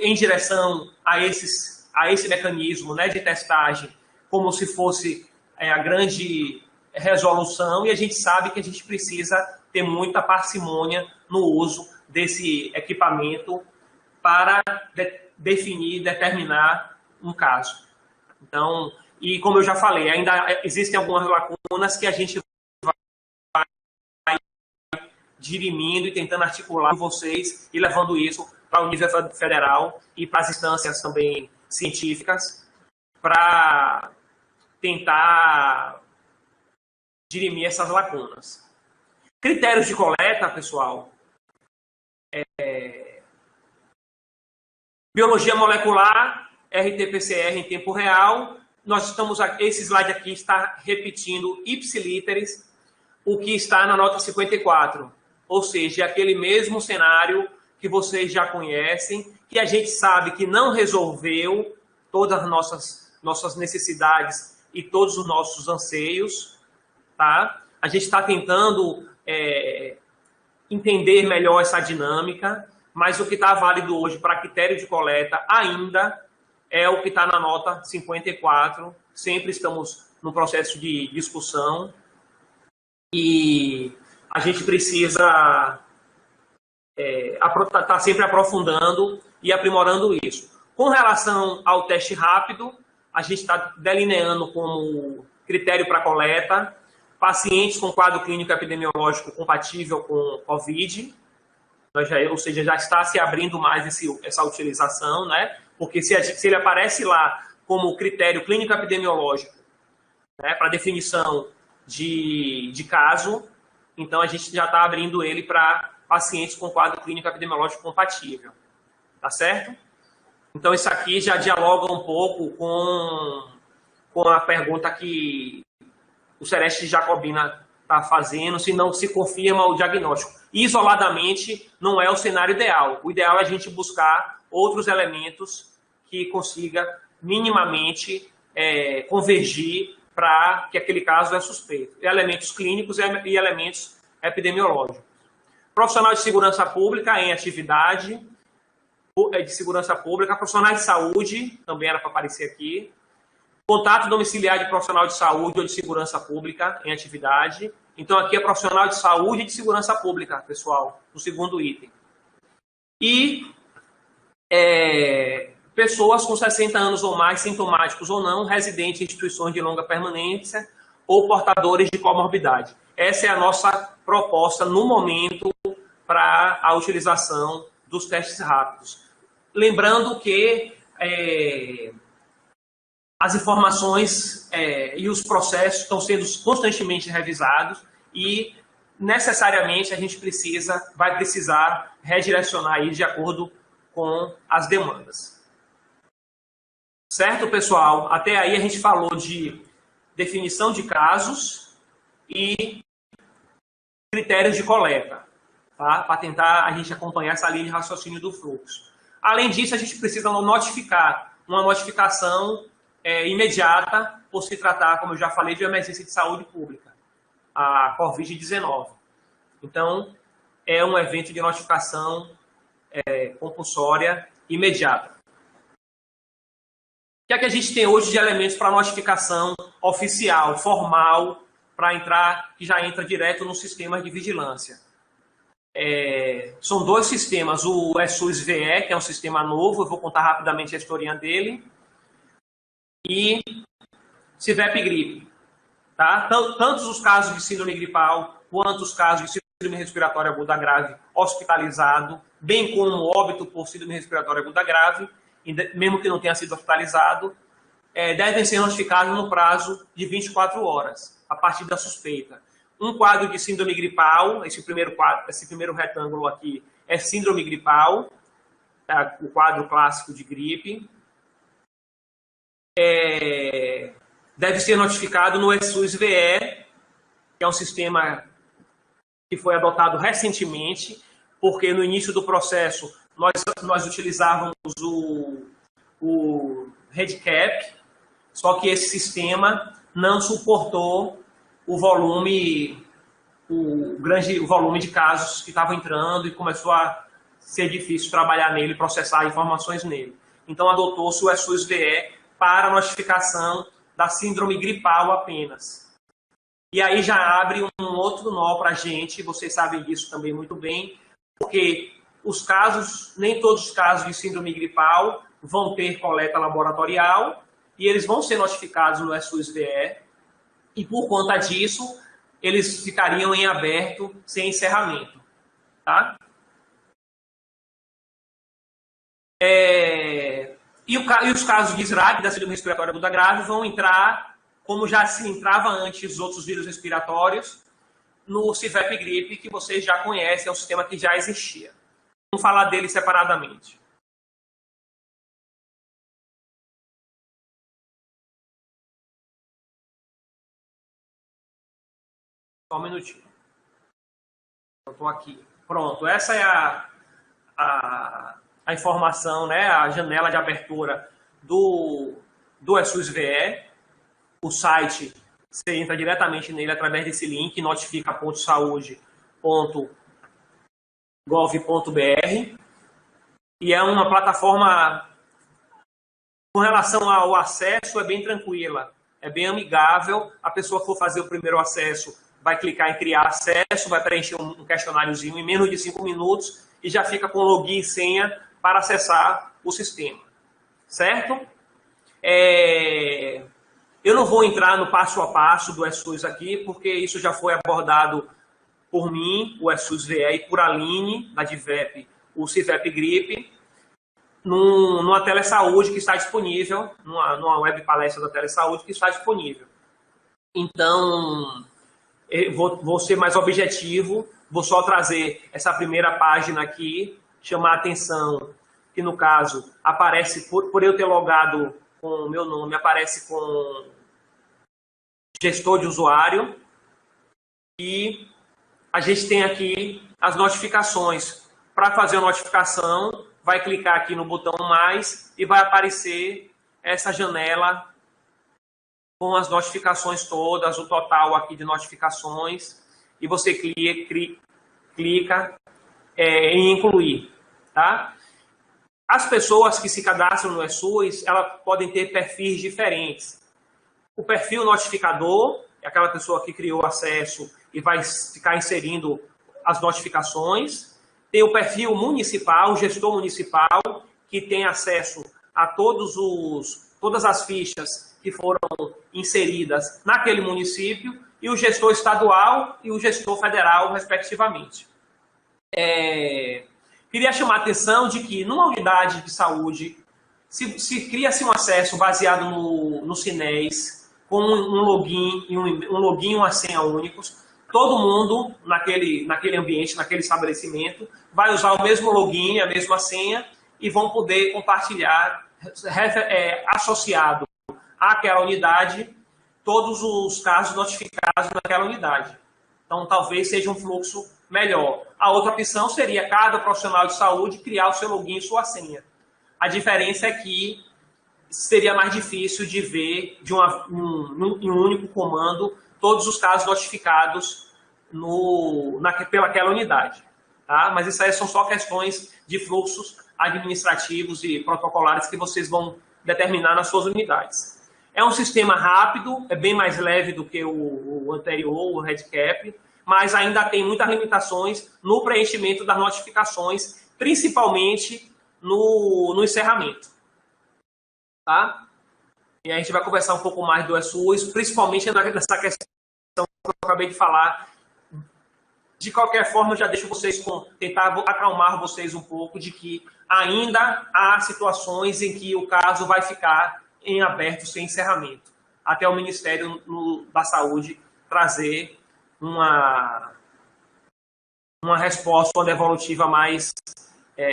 em direção a esse mecanismo, né, de testagem, como se fosse a grande resolução, e a gente sabe que a gente precisa ter muita parcimônia no uso desse equipamento para determinar um caso. Então, e como eu já falei, ainda existem algumas lacunas que a gente vai dirimindo e tentando articular com vocês e levando isso para o nível federal e para as instâncias também científicas para tentar dirimir essas lacunas. Critérios de coleta, pessoal. Biologia molecular, RT-PCR em tempo real. Nós estamos, esse slide aqui está repetindo ipsilíteres o que está na nota 54. Ou seja, aquele mesmo cenário que vocês já conhecem, que a gente sabe que não resolveu todas as nossas necessidades e todos os nossos anseios, tá? A gente está tentando entender melhor essa dinâmica, mas o que está válido hoje para critério de coleta ainda é o que está na nota 54. Sempre estamos no processo de discussão e a gente precisa estar sempre aprofundando e aprimorando isso. Com relação ao teste rápido, a gente está delineando como critério para coleta pacientes com quadro clínico epidemiológico compatível com COVID, ou seja, já está se abrindo mais essa utilização, né? Porque se ele aparece lá como critério clínico epidemiológico, né, para definição de caso, então a gente já está abrindo ele para pacientes com quadro clínico epidemiológico compatível, tá certo? Então isso aqui já dialoga um pouco com a pergunta que o Celeste Jacobina está fazendo, se não se confirma o diagnóstico. Isoladamente não é o cenário ideal. O ideal é a gente buscar outros elementos que consiga minimamente convergir para que aquele caso é suspeito. Elementos clínicos e elementos epidemiológicos. Profissional de segurança pública em atividade de segurança pública, profissionais de saúde, também era para aparecer aqui, contato domiciliar de profissional de saúde ou de segurança pública em atividade. Então, aqui é profissional de saúde e de segurança pública, pessoal, no segundo item. E pessoas com 60 anos ou mais, sintomáticos ou não, residentes em instituições de longa permanência ou portadores de comorbidade. Essa é a nossa proposta no momento para a utilização dos testes rápidos. Lembrando que as informações e os processos estão sendo constantemente revisados e, necessariamente, a gente vai precisar redirecionar aí de acordo com as demandas. Certo, pessoal? Até aí a gente falou de definição de casos e critérios de coleta, tá? Para tentar a gente acompanhar essa linha de raciocínio do fluxo. Além disso, a gente precisa notificar uma notificação imediata por se tratar, como eu já falei, de emergência de saúde pública, a Covid-19. Então, é um evento de notificação compulsória imediata. O que é que a gente tem hoje de elementos para notificação oficial, formal, que já entra direto no sistema de vigilância? São dois sistemas, o SUS-VE, que é um sistema novo, eu vou contar rapidamente a historinha dele, e CIVEP-Gripe. Tá? Tantos os casos de síndrome gripal, quanto os casos de síndrome respiratória aguda grave hospitalizado, bem como óbito por síndrome respiratória aguda grave, mesmo que não tenha sido hospitalizado, devem ser notificados no prazo de 24 horas, a partir da suspeita. Um quadro de síndrome gripal, esse primeiro retângulo aqui é síndrome gripal, tá? O quadro clássico de gripe. Deve ser notificado no SUS-VE, que é um sistema que foi adotado recentemente, porque no início do processo nós utilizávamos o REDCap, só que esse sistema não suportou o grande volume de casos que estavam entrando e começou a ser difícil trabalhar nele, processar informações nele. Então, adotou-se o SUS-VE para notificação da síndrome gripal apenas. E aí já abre um outro nó para a gente, vocês sabem disso também muito bem, porque nem todos os casos de síndrome gripal vão ter coleta laboratorial e eles vão ser notificados no SUS-VE e, por conta disso, eles ficariam em aberto sem encerramento. Tá? E os casos de SRAG, da síndrome respiratória aguda grave, vão entrar, como já se entrava antes os outros vírus respiratórios, no CIVEP-Gripe, que vocês já conhecem, é um sistema que já existia. Vamos falar dele separadamente. Só um minutinho. Eu estou aqui. Pronto, essa é a informação, né, a janela de abertura do SUS-VE. O site, você entra diretamente nele através desse link, notifica.saude.gov.br. E é uma plataforma, com relação ao acesso, é bem tranquila, é bem amigável. A pessoa que for fazer o primeiro acesso vai clicar em criar acesso, vai preencher um questionáriozinho em menos de 5 minutos e já fica com login e senha para acessar o sistema, certo? Eu não vou entrar no passo a passo do eSUS aqui, porque isso já foi abordado por mim, o eSUS VE, e por Aline, da DIVEP, o CIVEP Gripe, numa telesaúde que está disponível, numa web palestra da telesaúde que está disponível. Então, eu vou ser mais objetivo, vou só trazer essa primeira página aqui, chamar a atenção, que no caso, aparece, por eu ter logado com o meu nome, aparece com gestor de usuário, e a gente tem aqui as notificações. Para fazer a notificação, vai clicar aqui no botão mais e vai aparecer essa janela com as notificações todas, o total aqui de notificações, e você clica em incluir, tá? As pessoas que se cadastram no eSUS, elas podem ter perfis diferentes. O perfil notificador é aquela pessoa que criou acesso e vai ficar inserindo as notificações. Tem o perfil municipal, o gestor municipal, que tem acesso a todas as fichas que foram inseridas naquele município, e o gestor estadual e o gestor federal, respectivamente. Queria chamar a atenção de que, numa unidade de saúde, se cria-se um acesso baseado no Sinés, com um login e uma senha únicos, todo mundo naquele ambiente, naquele estabelecimento, vai usar o mesmo login, a mesma senha, e vão poder compartilhar, associado àquela unidade, todos os casos notificados naquela unidade. Então, talvez seja um fluxo melhor. A outra opção seria cada profissional de saúde criar o seu login e sua senha. A diferença é que seria mais difícil de ver em um único comando todos os casos notificados pelaquela unidade. Tá? Mas isso aí são só questões de fluxos administrativos e protocolares que vocês vão determinar nas suas unidades. É um sistema rápido, é bem mais leve do que o anterior, o REDCap, mas ainda tem muitas limitações no preenchimento das notificações, principalmente no encerramento. Tá? E a gente vai conversar um pouco mais do eSUS, principalmente nessa questão que eu acabei de falar. De qualquer forma, eu já deixo vocês tentar acalmar vocês um pouco de que ainda há situações em que o caso vai ficar em aberto sem encerramento, até o Ministério da Saúde trazer uma resposta, uma devolutiva mais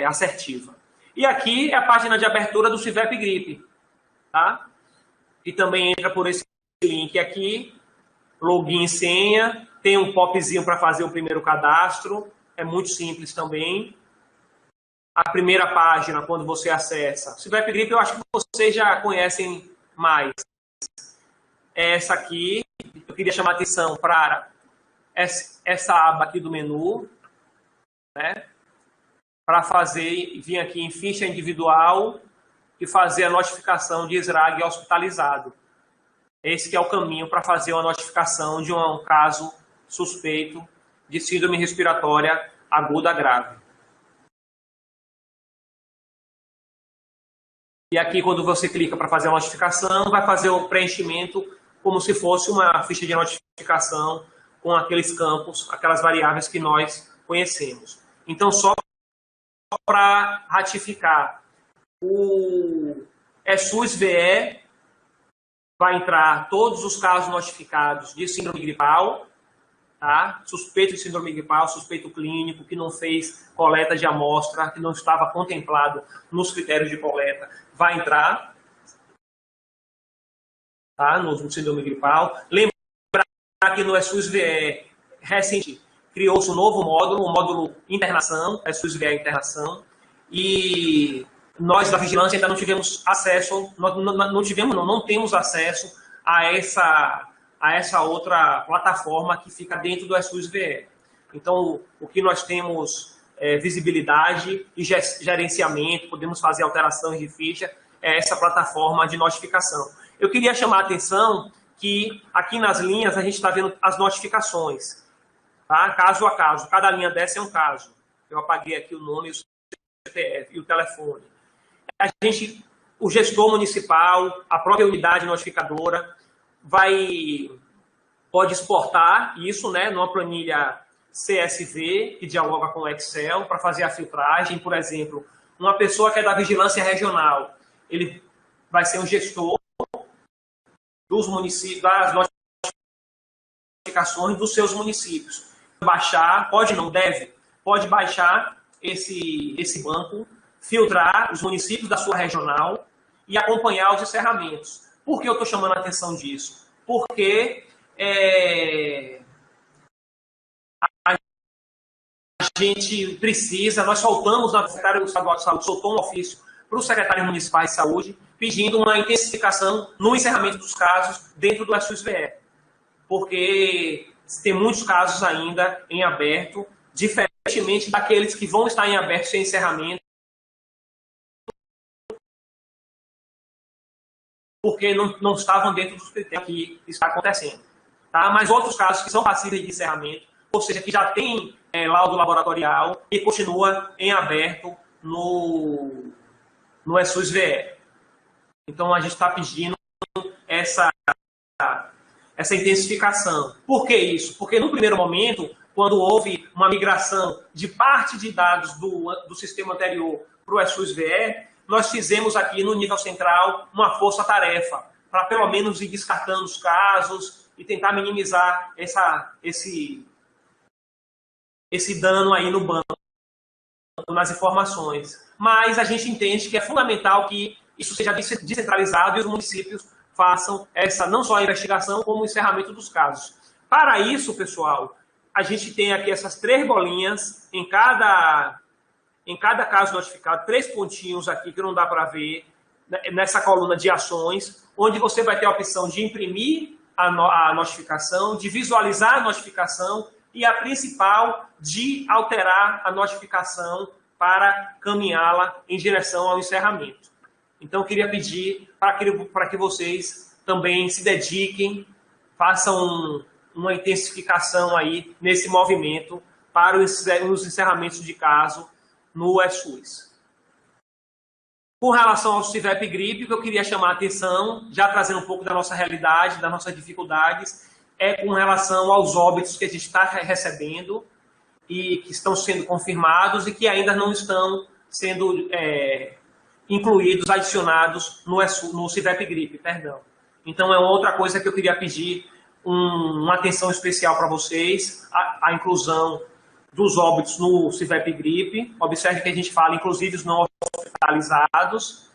assertiva. E aqui é a página de abertura do CIVEP Gripe, tá? E também entra por esse link aqui, login e senha, tem um popzinho para fazer o primeiro cadastro, é muito simples também. A primeira página, quando você acessa, CIVEP Gripe, eu acho que vocês já conhecem mais. Essa aqui, eu queria chamar a atenção para essa aba aqui do menu, né? Para vir aqui em ficha individual e fazer a notificação de SRAG hospitalizado. Esse que é o caminho para fazer uma notificação de um caso suspeito de síndrome respiratória aguda grave. E aqui, quando você clica para fazer a notificação, vai fazer o preenchimento como se fosse uma ficha de notificação com aqueles campos, aquelas variáveis que nós conhecemos. Então, só para ratificar, o eSUS VE vai entrar todos os casos notificados de síndrome gripal, tá? Suspeito de síndrome gripal, suspeito clínico, que não fez coleta de amostra, que não estava contemplado nos critérios de coleta, vai entrar, tá? No síndrome gripal. Lembrar que no eSUS VE, recente, criou-se um novo módulo, o módulo internação, eSUS VE internação, e nós da vigilância ainda não tivemos acesso, não temos acesso a essa outra plataforma que fica dentro do eSUS VE. Então, o que nós temos visibilidade e gerenciamento, podemos fazer alterações de ficha, essa plataforma de notificação. Eu queria chamar a atenção que aqui nas linhas a gente está vendo as notificações, tá? Caso a caso, cada linha dessa é um caso. Eu apaguei aqui o nome, o CPF e o telefone. O gestor municipal, a própria unidade notificadora, pode exportar isso, né, numa planilha CSV, que dialoga com o Excel, para fazer a filtragem. Por exemplo, uma pessoa que é da vigilância regional, ele vai ser um gestor dos municípios, das notificações dos seus municípios. Baixar, pode baixar esse banco, filtrar os municípios da sua regional e acompanhar os encerramentos. Por que eu estou chamando a atenção disso? Porque a gente precisa, nós soltamos, na Secretaria Estadual de Saúde soltou um ofício para os secretários municipais de saúde, pedindo uma intensificação no encerramento dos casos dentro do SUS-VE. Porque tem muitos casos ainda em aberto, diferentemente daqueles que vão estar em aberto sem encerramento, porque não estavam dentro dos critérios que está acontecendo. Tá? Mas outros casos que são passíveis de encerramento, ou seja, que já tem laudo laboratorial e continua em aberto no SUS-VE. Então, a gente está pedindo essa intensificação. Por que isso? Porque, no primeiro momento, quando houve uma migração de parte de dados do sistema anterior para o SUS-VE, nós fizemos aqui no nível central uma força-tarefa para pelo menos ir descartando os casos e tentar minimizar esse dano aí no banco, nas informações. Mas a gente entende que é fundamental que isso seja descentralizado e os municípios façam não só a investigação, como o encerramento dos casos. Para isso, pessoal, a gente tem aqui essas 3 bolinhas em cada caso notificado, 3 pontinhos aqui que não dá para ver, nessa coluna de ações, onde você vai ter a opção de imprimir a notificação, de visualizar a notificação e a principal, de alterar a notificação para caminhá-la em direção ao encerramento. Então, eu queria pedir para que vocês também se dediquem, façam uma intensificação aí nesse movimento para os encerramentos de caso no SUS. Com relação ao CIVEP gripe, eu queria chamar a atenção, já trazendo um pouco da nossa realidade, das nossas dificuldades, com relação aos óbitos que a gente está recebendo e que estão sendo confirmados e que ainda não estão sendo incluídos, adicionados no CIVEP gripe, perdão. Então, é outra coisa que eu queria pedir uma atenção especial para vocês, a inclusão dos óbitos no CIVEP gripe. Observe que a gente fala, inclusive, os não hospitalizados,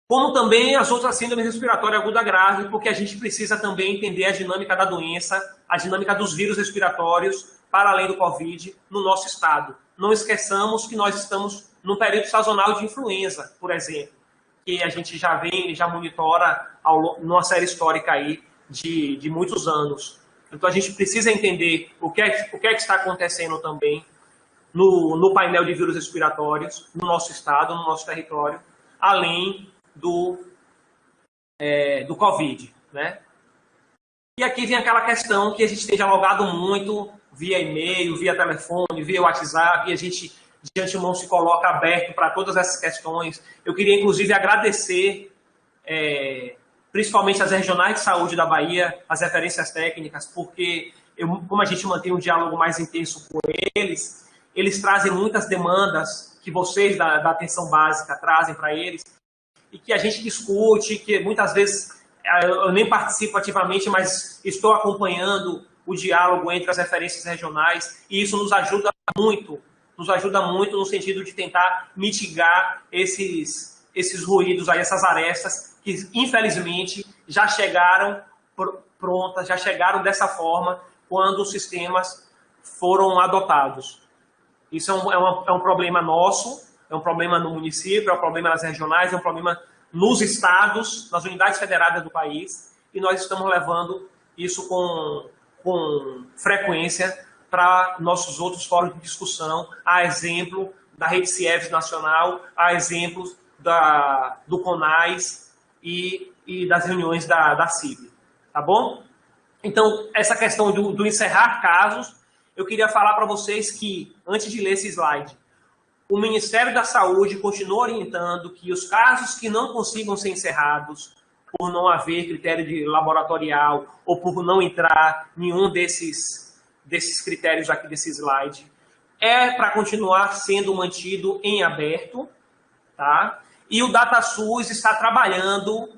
como também as outras síndromes respiratórias aguda grave, porque a gente precisa também entender a dinâmica da doença, a dinâmica dos vírus respiratórios, para além do Covid, no nosso estado. Não esqueçamos que nós estamos num período sazonal de influenza, por exemplo, que a gente já monitora numa série histórica aí de muitos anos. Então, a gente precisa entender o que é que está acontecendo também no painel de vírus respiratórios, no nosso estado, no nosso território, além do Covid, né? E aqui vem aquela questão que a gente tem dialogado muito via e-mail, via telefone, via WhatsApp, e a gente, de antemão, se coloca aberto para todas essas questões. Eu queria, inclusive, agradecer principalmente as regionais de saúde da Bahia, as referências técnicas, porque como a gente mantém um diálogo mais intenso com eles, eles trazem muitas demandas que vocês da atenção básica trazem para eles, e que a gente discute, que muitas vezes eu nem participo ativamente, mas estou acompanhando o diálogo entre as referências regionais, e isso nos ajuda muito no sentido de tentar mitigar esses ruídos, aí, essas arestas, que infelizmente já chegaram prontas, já chegaram dessa forma quando os sistemas foram adotados. Isso é um problema nosso, é um problema no município, é um problema nas regionais, é um problema nos estados, nas unidades federadas do país, e nós estamos levando isso com frequência para nossos outros fóruns de discussão, a exemplo da Rede CIEVS Nacional, a exemplos do CONAS e das reuniões da CIB, tá bom? Então, essa questão do encerrar casos, eu queria falar para vocês que, antes de ler esse slide, o Ministério da Saúde continua orientando que os casos que não consigam ser encerrados, por não haver critério de laboratorial ou por não entrar nenhum desses critérios aqui desse slide, é para continuar sendo mantido em aberto, tá? E o DataSUS está trabalhando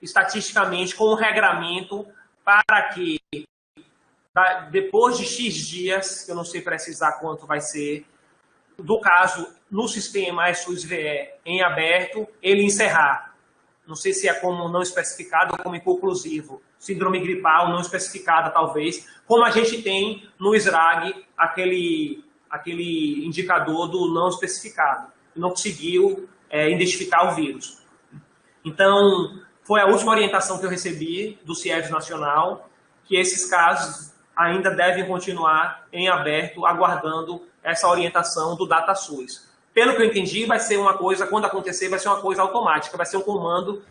estatisticamente com um regramento para que, depois de X dias, que eu não sei precisar quanto vai ser, do caso no sistema SUS-VE em aberto, ele encerrar. Não sei se é como não especificado ou como inconclusivo. Síndrome gripal não especificada, talvez. Como a gente tem no SRAG, aquele indicador do não especificado. Não conseguiu identificar o vírus. Então, foi a última orientação que eu recebi do CIEVS Nacional, que esses casos ainda devem continuar em aberto, aguardando essa orientação do DataSUS. Pelo que eu entendi, vai ser uma coisa, quando acontecer, vai ser uma coisa automática, vai ser um comando,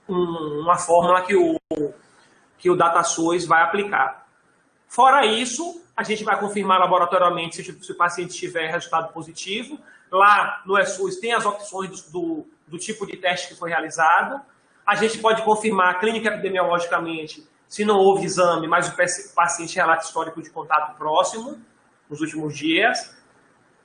uma fórmula que o DataSUS vai aplicar. Fora isso, a gente vai confirmar laboratorialmente se o paciente tiver resultado positivo. Lá no ESUS tem as opções do tipo de teste que foi realizado. A gente pode confirmar clínica epidemiologicamente se não houve exame, mas o paciente relata histórico de contato próximo nos últimos dias.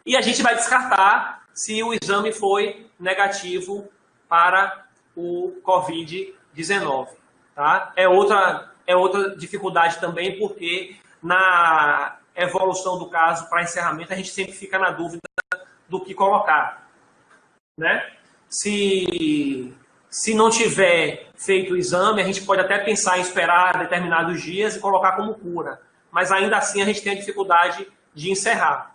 E a gente vai descartar se o exame foi negativo para o COVID-19. Tá? É outra dificuldade também, porque na evolução do caso para encerramento, a gente sempre fica na dúvida do que colocar. Né? Se não tiver feito o exame, a gente pode até pensar em esperar determinados dias e colocar como cura. Mas ainda assim a gente tem a dificuldade de encerrar.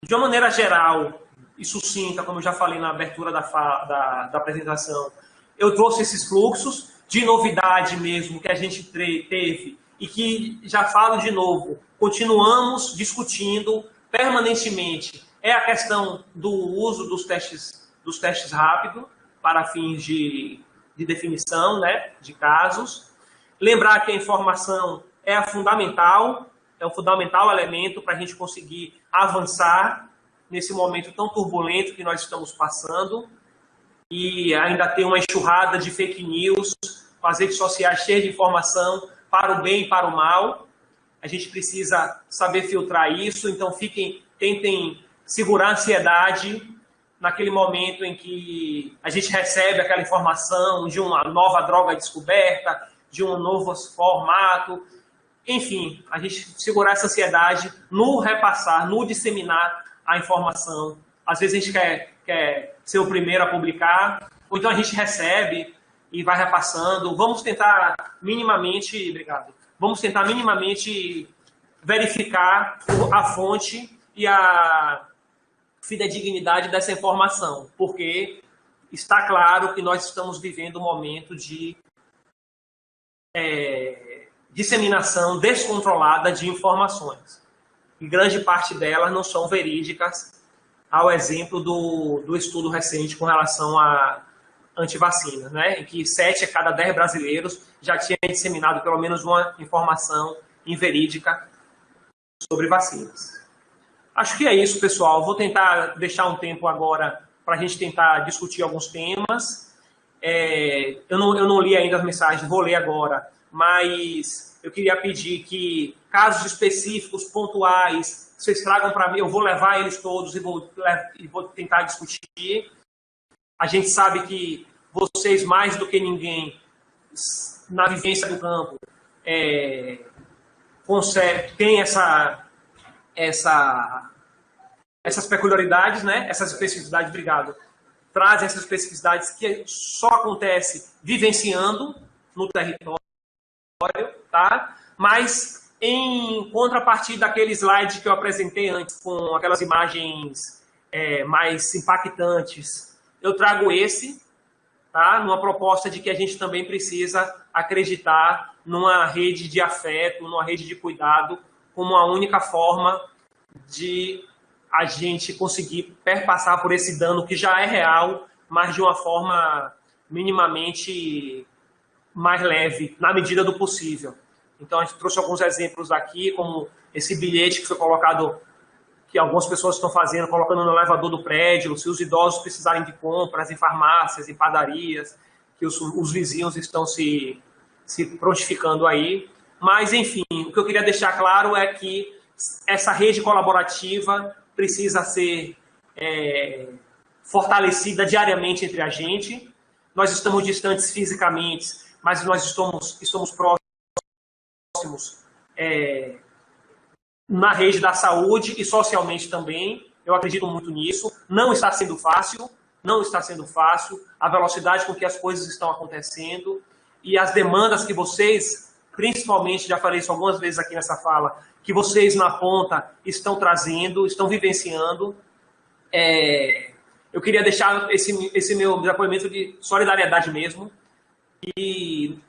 De uma maneira geral e sucinta, como eu já falei na abertura da apresentação, eu trouxe esses fluxos de novidade mesmo que a gente teve e que, já falo de novo, continuamos discutindo permanentemente. É a questão do uso dos testes rápidos para fins de definição, né, de casos. Lembrar que a informação é fundamental elemento para a gente conseguir avançar nesse momento tão turbulento que nós estamos passando e ainda tem uma enxurrada de fake news, com as redes sociais cheias de informação para o bem e para o mal. A gente precisa saber filtrar isso, então tentem segurar a ansiedade naquele momento em que a gente recebe aquela informação de uma nova droga descoberta, de um novo formato. Enfim, a gente segurar essa ansiedade no repassar, no disseminar a informação. Às vezes a gente quer ser o primeiro a publicar, ou então a gente recebe e vai repassando. Vamos tentar minimamente, verificar a fonte e a fidedignidade dessa informação, porque está claro que nós estamos vivendo um momento de disseminação descontrolada de informações. E grande parte delas não são verídicas, ao exemplo do estudo recente com relação à antivacina, né? Em que 7 a cada 10 brasileiros já tinham disseminado pelo menos uma informação inverídica sobre vacinas. Acho que é isso, pessoal. Vou tentar deixar um tempo agora para a gente tentar discutir alguns temas. Eu não li ainda as mensagens, vou ler agora, mas eu queria pedir que casos específicos, pontuais, vocês tragam para mim, eu vou levar eles todos e vou tentar discutir. A gente sabe que vocês, mais do que ninguém, na vivência do campo, têm essas peculiaridades, né? Essas especificidades, trazem essas especificidades que só acontece vivenciando no território, tá? Mas em contrapartida daquele slide que eu apresentei antes, com aquelas imagens mais impactantes, eu trago esse, tá? Numa proposta de que a gente também precisa acreditar numa rede de afeto, numa rede de cuidado, como a única forma de a gente conseguir perpassar por esse dano que já é real, mas de uma forma minimamente mais leve, na medida do possível. Então, a gente trouxe alguns exemplos aqui, como esse bilhete que foi colocado, que algumas pessoas estão fazendo, colocando no elevador do prédio, se os idosos precisarem de compras em farmácias, em padarias, que os vizinhos estão se prontificando aí. Mas, enfim, o que eu queria deixar claro é que essa rede colaborativa precisa ser fortalecida diariamente entre a gente. Nós estamos distantes fisicamente, mas nós estamos próximos na rede da saúde e socialmente também. Eu acredito muito nisso. Não está sendo fácil, não está sendo fácil a velocidade com que as coisas estão acontecendo e as demandas que vocês, principalmente, já falei isso algumas vezes aqui nessa fala, que vocês na ponta estão trazendo, estão vivenciando. Eu queria deixar esse meu depoimento de solidariedade mesmo. E,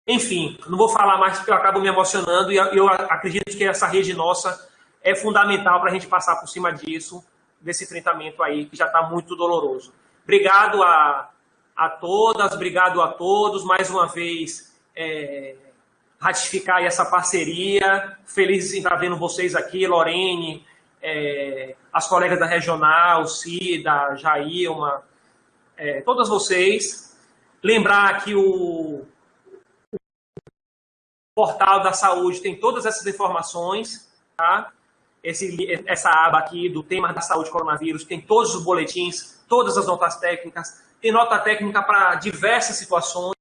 enfim, não vou falar mais porque eu acabo me emocionando e eu acredito que essa rede nossa é fundamental para a gente passar por cima disso, desse enfrentamento aí, que já está muito doloroso. Obrigado a todas, obrigado a todos, mais uma vez, ratificar aí essa parceria, feliz em estar vendo vocês aqui, Lorene, as colegas da Regional, Cida, Jailma, todas vocês. Lembrar que o portal da saúde tem todas essas informações, tá? Essa aba aqui do tema da saúde coronavírus, tem todos os boletins, todas as notas técnicas, tem nota técnica para diversas situações,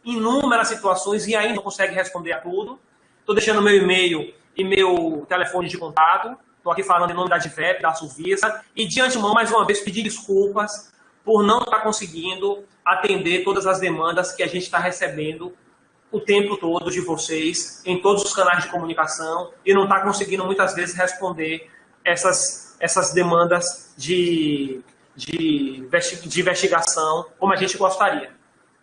inúmeras situações, e ainda não consegue responder a tudo. Estou deixando meu e-mail e meu telefone de contato, estou aqui falando em nome da DIVEP, da Suvisa, e de antemão, mais uma vez, pedir desculpas por não estar conseguindo atender todas as demandas que a gente está recebendo o tempo todo de vocês, em todos os canais de comunicação, e não está conseguindo, muitas vezes, responder essas demandas de investigação como a gente gostaria.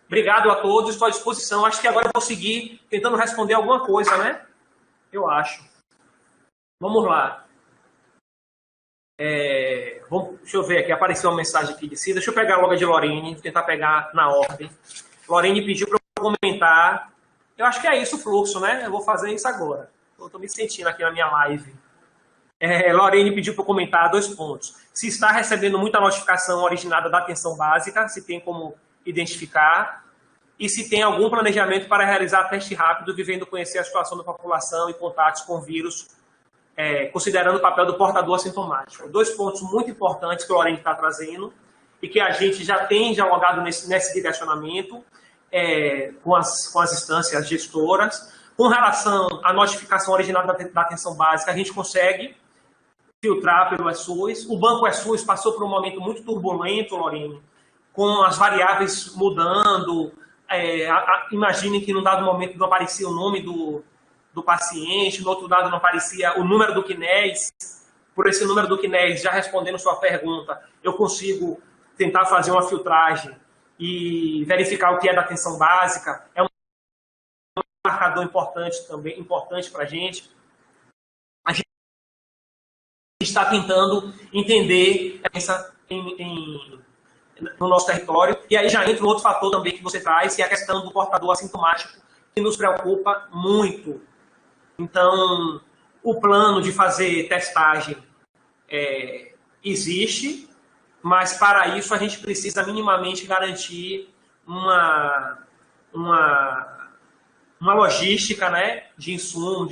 Obrigado a todos, estou à disposição. Acho que agora eu vou seguir tentando responder alguma coisa, né? Eu acho. Vamos lá. Deixa eu ver aqui, apareceu uma mensagem aqui de Cida. Deixa eu pegar logo a de Lorene, vou tentar pegar na ordem. Lorene pediu para eu comentar. Eu acho que é isso o fluxo, né? Eu vou fazer isso agora. Estou me sentindo aqui na minha live. Lorene pediu para eu comentar 2 pontos. Se está recebendo muita notificação originada da atenção básica, se tem como identificar, e se tem algum planejamento para realizar teste rápido, vivendo conhecer a situação da população e contatos com o vírus, considerando o papel do portador assintomático. 2 pontos muito importantes que o Lorene está trazendo e que a gente já tem dialogado nesse direcionamento com as instâncias gestoras. Com relação à notificação original da atenção básica, a gente consegue filtrar pelo ESUS. O Banco ESUS passou por um momento muito turbulento, Lorene, com as variáveis mudando. Imaginem que num dado momento não aparecia o nome do paciente, no outro dado não aparecia o número do CNES. Por esse número do CNES, já respondendo sua pergunta, eu consigo tentar fazer uma filtragem e verificar o que é da atenção básica. É um marcador importante também, importante para a gente. A gente está tentando entender essa no nosso território. E aí já entra um outro fator também que você traz, que é a questão do portador assintomático, que nos preocupa muito. Então, o plano de fazer testagem existe, mas para isso a gente precisa minimamente garantir uma logística, né, de insumo,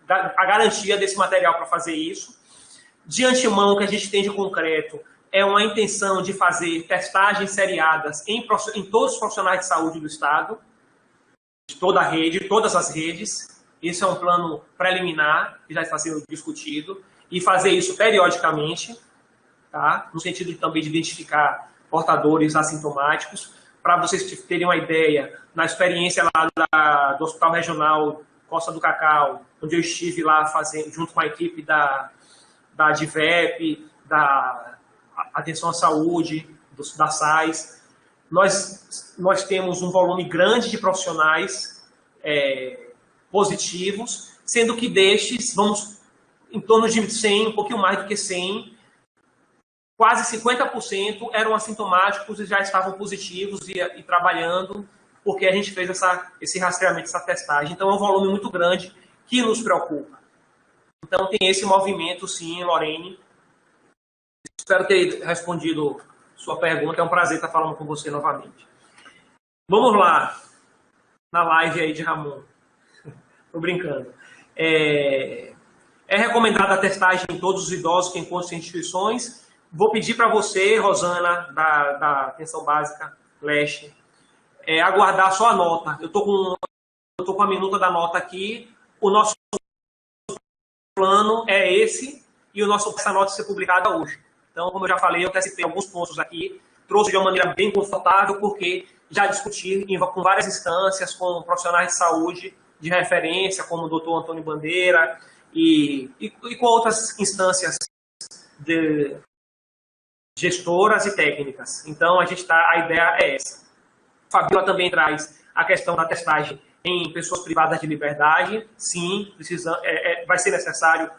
a garantia desse material para fazer isso. De antemão, o que a gente tem de concreto é uma intenção de fazer testagens seriadas em todos os profissionais de saúde do Estado, de toda a rede, todas as redes. Esse é um plano preliminar que já está sendo discutido, e fazer isso periodicamente, tá? No sentido também de identificar portadores assintomáticos. Para vocês terem uma ideia, na experiência lá do Hospital Regional Costa do Cacau, onde eu estive lá fazendo, junto com a equipe da DIVEP, da Atenção à Saúde, da SAIS, nós temos um volume grande de profissionais positivos, sendo que destes, vamos em torno de 100, um pouquinho mais do que 100, quase 50% eram assintomáticos e já estavam positivos e trabalhando, porque a gente fez esse rastreamento, essa testagem. Então, é um volume muito grande que nos preocupa. Então, tem esse movimento, sim, Lorene. Espero ter respondido sua pergunta. É um prazer estar falando com você novamente. Vamos lá, na live aí de Ramon. Estou brincando. É recomendada a testagem em todos os idosos que encontram em instituições. Vou pedir para você, Rosana, da Atenção Básica Leste, aguardar só a nota. Eu estou com a minuta da nota aqui. O nosso plano é esse e essa nota ser publicada hoje. Então, como eu já falei, eu testei alguns pontos aqui, trouxe de uma maneira bem confortável, porque já discuti com várias instâncias, com profissionais de saúde de referência, como o doutor Antônio Bandeira, e com outras instâncias de gestoras e técnicas. Então, a ideia é essa. Fabiola também traz a questão da testagem em pessoas privadas de liberdade. Sim, vai ser necessário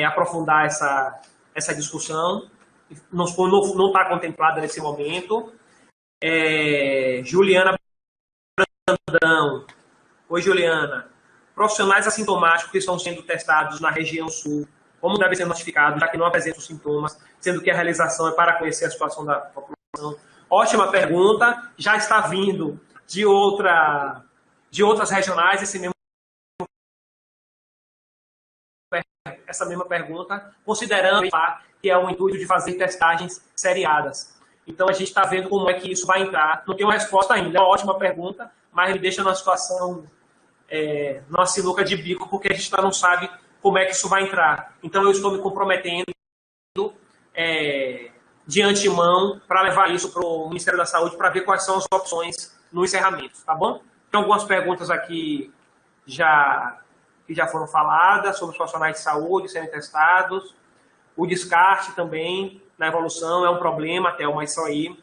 aprofundar essa discussão. Não está contemplada nesse momento. Juliana Brandão. Oi, Juliana. Profissionais assintomáticos que estão sendo testados na região sul, como devem ser notificados, já que não apresentam sintomas, sendo que a realização é para conhecer a situação da população? Ótima pergunta. Já está vindo de outras regionais essa mesma pergunta, considerando que é o intuito de fazer testagens seriadas. Então, a gente está vendo como é que isso vai entrar. Não tem uma resposta ainda. É uma ótima pergunta, mas me deixa numa situação, numa sinuca de bico, porque a gente não sabe como é que isso vai entrar. Então, eu estou me comprometendo de antemão para levar isso para o Ministério da Saúde para ver quais são as opções no encerramento, tá bom? Tem algumas perguntas aqui que já foram faladas sobre os profissionais de saúde sendo testados. O descarte também na evolução é um problema, Thelma, isso aí.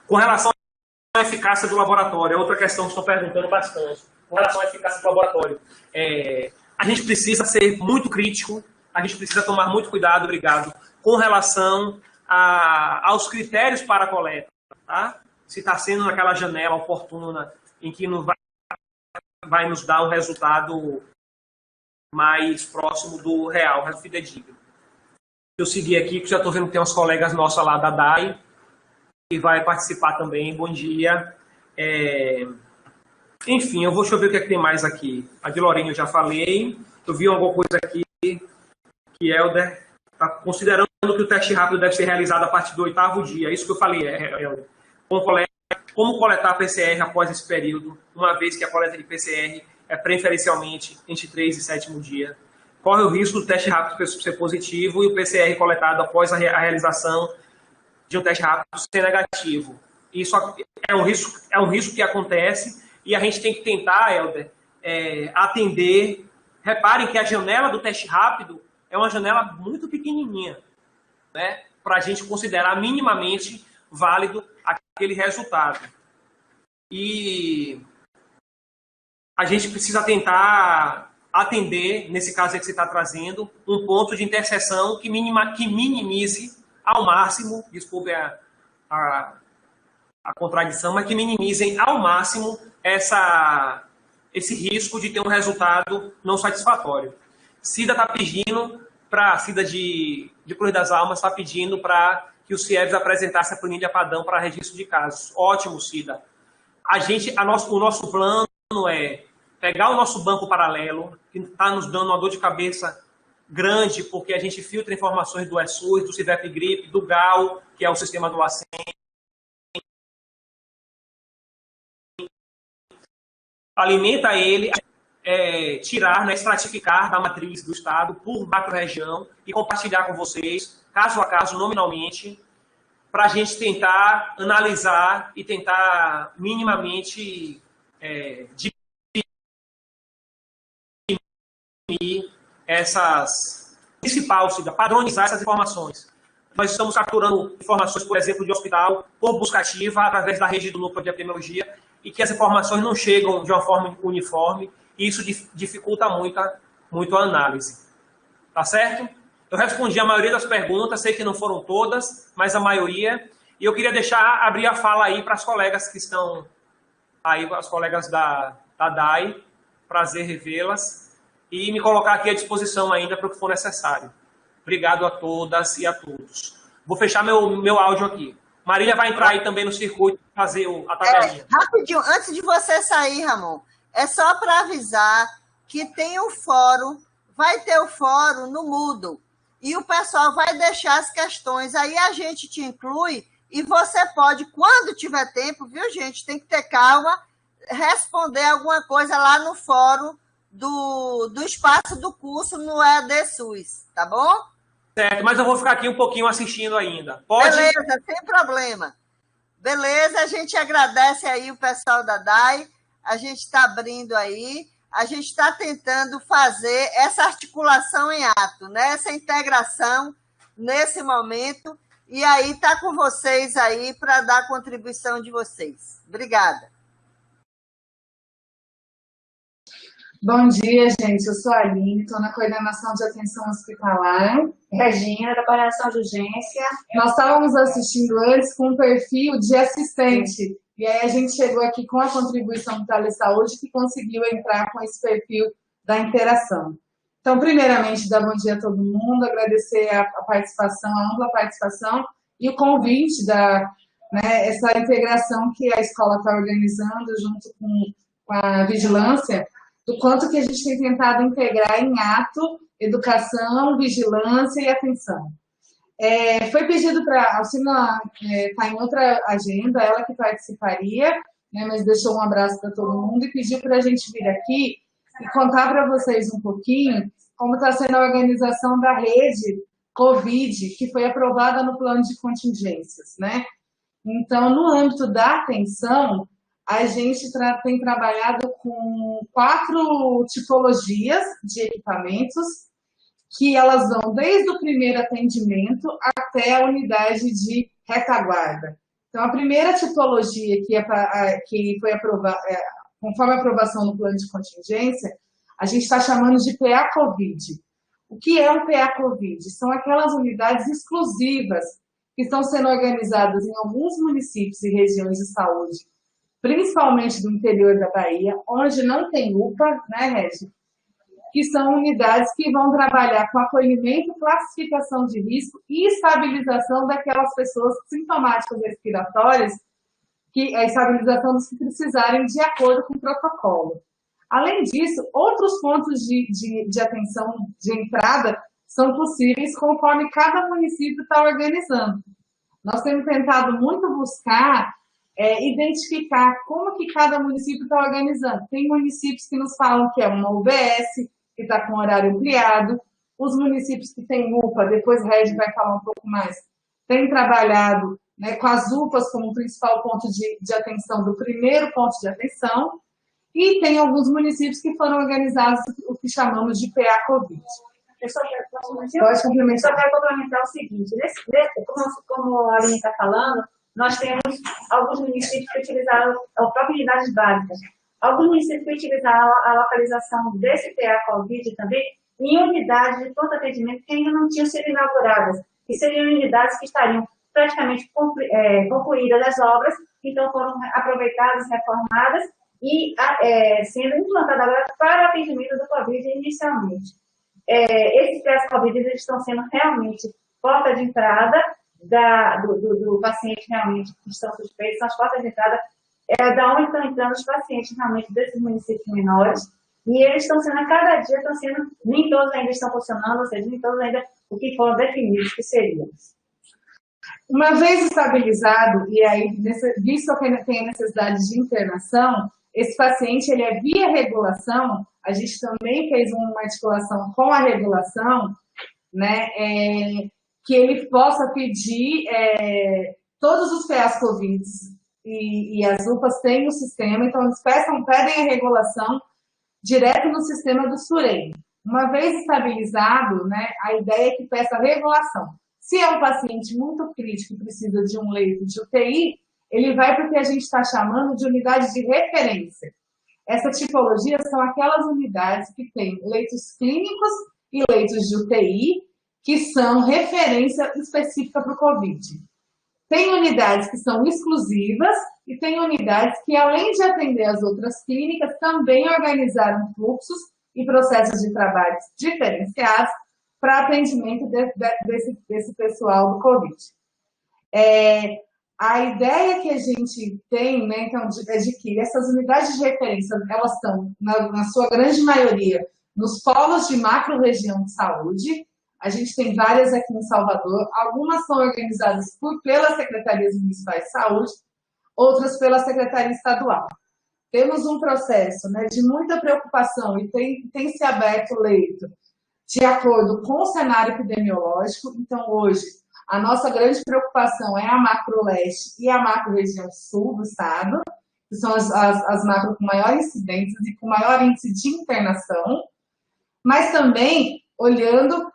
Com relação à eficácia do laboratório, é outra questão que estão perguntando bastante. Com relação à eficácia do laboratório, a gente precisa ser muito crítico, a gente precisa tomar muito cuidado, obrigado, com relação aos critérios para a coleta, tá? Se está sendo naquela janela oportuna em que não vai nos dar um resultado mais próximo do real, resultado fidedigno. Eu segui aqui, que já estou vendo que tem uns colegas nossos lá da DAI, que vai participar também. Bom dia. Enfim, deixa eu ver o que é que tem mais aqui. A de Lorena eu já falei. Eu vi alguma coisa aqui que Helder está considerando que o teste rápido deve ser realizado a partir do 8º dia. É isso que eu falei, Helder. Como coletar PCR após esse período, uma vez que a coleta de PCR é preferencialmente entre 3 e 7º dia? Corre o risco do teste rápido ser positivo e o PCR coletado após a realização de um teste rápido ser negativo. Isso é um risco que acontece e a gente tem que tentar, Helder, atender. Reparem que a janela do teste rápido é uma janela muito pequenininha, né, para a gente considerar minimamente válido aquele resultado. E a gente precisa tentar atender, nesse caso que você está trazendo, um ponto de interseção que minimize ao máximo, desculpe a contradição, mas que minimizem ao máximo esse risco de ter um resultado não satisfatório. Cida está pedindo Cida de Cruz das Almas está pedindo para que o CIEVS apresentasse a planilha padrão para registro de casos. Ótimo, Cida. O nosso plano é pegar o nosso banco paralelo, que está nos dando uma dor de cabeça grande, porque a gente filtra informações do ESUS, do CIVEP-GRIP, do GAL, que é o sistema do LACEN, alimenta ele, tirar, né, estratificar da matriz do Estado por macro-região e compartilhar com vocês, caso a caso, nominalmente, para a gente tentar analisar e tentar minimamente diminuir padronizar essas informações. Nós estamos capturando informações, por exemplo, de hospital, por busca ativa, através da rede do núcleo de epidemiologia, e que as informações não chegam de uma forma uniforme, e isso dificulta muito a análise. Tá certo? Eu respondi a maioria das perguntas, sei que não foram todas, mas a maioria, e eu queria abrir a fala aí para as colegas que estão aí, as colegas da DAI, prazer revê-las, e me colocar aqui à disposição ainda para o que for necessário. Obrigado a todas e a todos. Vou fechar meu áudio aqui. Marília vai entrar aí também no circuito, fazer a tabelinha. Rapidinho, antes de você sair, Ramon, é só para avisar que tem um fórum, vai ter o fórum no Moodle, e o pessoal vai deixar as questões, aí a gente te inclui, e você pode, quando tiver tempo, viu, gente, tem que ter calma, responder alguma coisa lá no fórum do espaço do curso no EAD SUS, tá bom? Certo, mas eu vou ficar aqui um pouquinho assistindo ainda. Pode? Beleza, sem problema. Beleza, a gente agradece aí o pessoal da DAI, a gente está abrindo aí, a gente está tentando fazer essa articulação em ato, né? Essa integração nesse momento, e aí está com vocês aí para dar a contribuição de vocês. Obrigada. Bom dia, gente. Eu sou a Aline, estou na coordenação de atenção hospitalar. Regina, da coordenação de urgência. Nós estávamos assistindo antes com um perfil de assistente, e aí a gente chegou aqui com a contribuição do Telesaúde, que conseguiu entrar com esse perfil da interação. Então, primeiramente, dar bom dia a todo mundo, agradecer a participação, a ampla participação e o convite essa integração que a escola está organizando junto com a vigilância, do quanto que a gente tem tentado integrar em ato educação, vigilância e atenção. Foi pedido para a Alcina, está em outra agenda, ela que participaria, né, mas deixou um abraço para todo mundo e pediu para a gente vir aqui e contar para vocês um pouquinho como está sendo a organização da rede Covid, que foi aprovada no plano de contingências, né? Então, no âmbito da atenção, a gente tem trabalhado com 4 tipologias de equipamentos, que elas vão desde o primeiro atendimento até a unidade de retaguarda. Então, a primeira tipologia que foi aprovada, conforme a aprovação no plano de contingência, a gente está chamando de PA-Covid. O que é um PA-Covid? São aquelas unidades exclusivas que estão sendo organizadas em alguns municípios e regiões de saúde, principalmente do interior da Bahia, onde não tem UPA, né, Regi? Que são unidades que vão trabalhar com acolhimento, classificação de risco e estabilização daquelas pessoas sintomáticas respiratórias, a estabilização dos que precisarem de acordo com o protocolo. Além disso, outros pontos de atenção de entrada são possíveis conforme cada município está organizando. Nós temos tentado muito buscar identificar como que cada município está organizando. Tem municípios que nos falam que é uma UBS, que está com horário ampliado. Os municípios que têm UPA, depois a Regi vai falar um pouco mais, têm trabalhado, né, com as UPAs como principal ponto de atenção do primeiro ponto de atenção. E tem alguns municípios que foram organizados o que chamamos de PA-Covid. Pode complementar. Só quero complementar o seguinte, como a Aline está falando, nós temos alguns municípios que utilizaram a própria unidades básicas. Alguns municípios que utilizaram a localização desse PA-Covid também em unidades de pronto atendimento que ainda não tinham sido inauguradas. E seriam unidades que estariam praticamente concluídas as obras, então foram aproveitadas, reformadas e sendo implantadas agora para o atendimento do Covid inicialmente. Esses PA-Covid eles estão sendo realmente porta de entrada do paciente realmente que estão suspeitos, são as portas de entrada da onde estão entrando os pacientes realmente desses municípios menores, e eles estão sendo, a cada dia, nem todos ainda estão funcionando, ou seja, nem todos ainda o que foram definidos que seriam. Uma vez estabilizado, e aí, visto que tem a necessidade de internação, esse paciente, ele é via regulação, a gente também fez uma articulação com a regulação, né, que ele possa pedir todos os PA-Covid e as UPAs têm o sistema, então eles pedem a regulação direto no sistema do SUREM. Uma vez estabilizado, né, a ideia é que peça a regulação. Se é um paciente muito crítico e precisa de um leito de UTI, ele vai para o que a gente está chamando de unidade de referência. Essa tipologia são aquelas unidades que têm leitos clínicos e leitos de UTI, que são referência específica para o COVID. Tem unidades que são exclusivas e tem unidades que, além de atender as outras clínicas, também organizaram fluxos e processos de trabalho diferenciados para atendimento desse pessoal do COVID. A ideia que a gente tem, né, então, é de que essas unidades de referência, elas estão, na sua grande maioria, nos polos de macro-região de saúde. A gente tem várias aqui em Salvador, algumas são organizadas pelas secretarias municipais de saúde, outras pela secretaria estadual. Temos um processo, né, de muita preocupação e tem se aberto leito de acordo com o cenário epidemiológico. Então, hoje, a nossa grande preocupação é a macro-leste e a macro-região sul do estado, que são as macro com maior incidência e com maior índice de internação, mas também olhando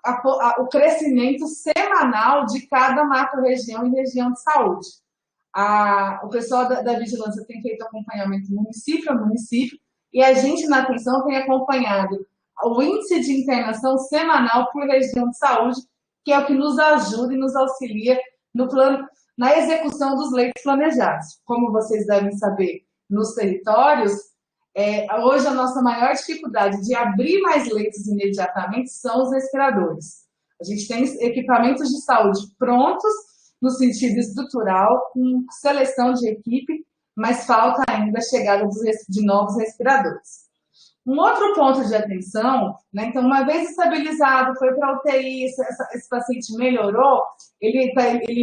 o crescimento semanal de cada macro-região e região de saúde. O pessoal da vigilância tem feito acompanhamento município a município, e a gente, na atenção, tem acompanhado o índice de internação semanal por região de saúde, que é o que nos ajuda e nos auxilia na execução dos leitos planejados. Como vocês devem saber, nos territórios, hoje a nossa maior dificuldade de abrir mais leitos imediatamente são os respiradores. A gente tem equipamentos de saúde prontos, no sentido estrutural, com seleção de equipe, mas falta ainda a chegada de novos respiradores. Um outro ponto de atenção, né, então, uma vez estabilizado, foi para a UTI, esse paciente melhorou, ele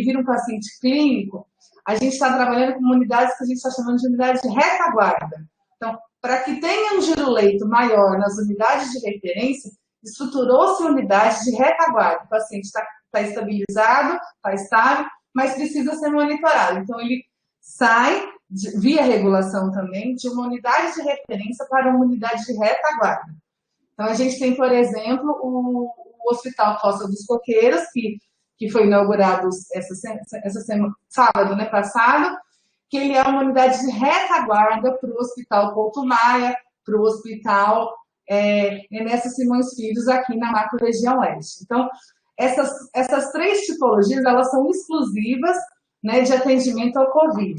vira um paciente clínico, a gente está trabalhando com unidades que a gente está chamando de unidade de retaguarda. Então, para que tenha um giroleito maior nas unidades de referência, estruturou-se unidade de retaguarda. O paciente está estabilizado, está estável, mas precisa ser monitorado. Então, ele sai, via regulação também, de uma unidade de referência para uma unidade de retaguarda. Então, a gente tem, por exemplo, o Hospital Fossa dos Coqueiros, que foi inaugurado essa semana, sábado, né, passado, que ele é uma unidade de retaguarda para o Hospital Couto Maia, para o Hospital Ernesto Simões Filhos, aqui na macro-região leste. Então, essas três tipologias, elas são exclusivas, né, de atendimento ao COVID.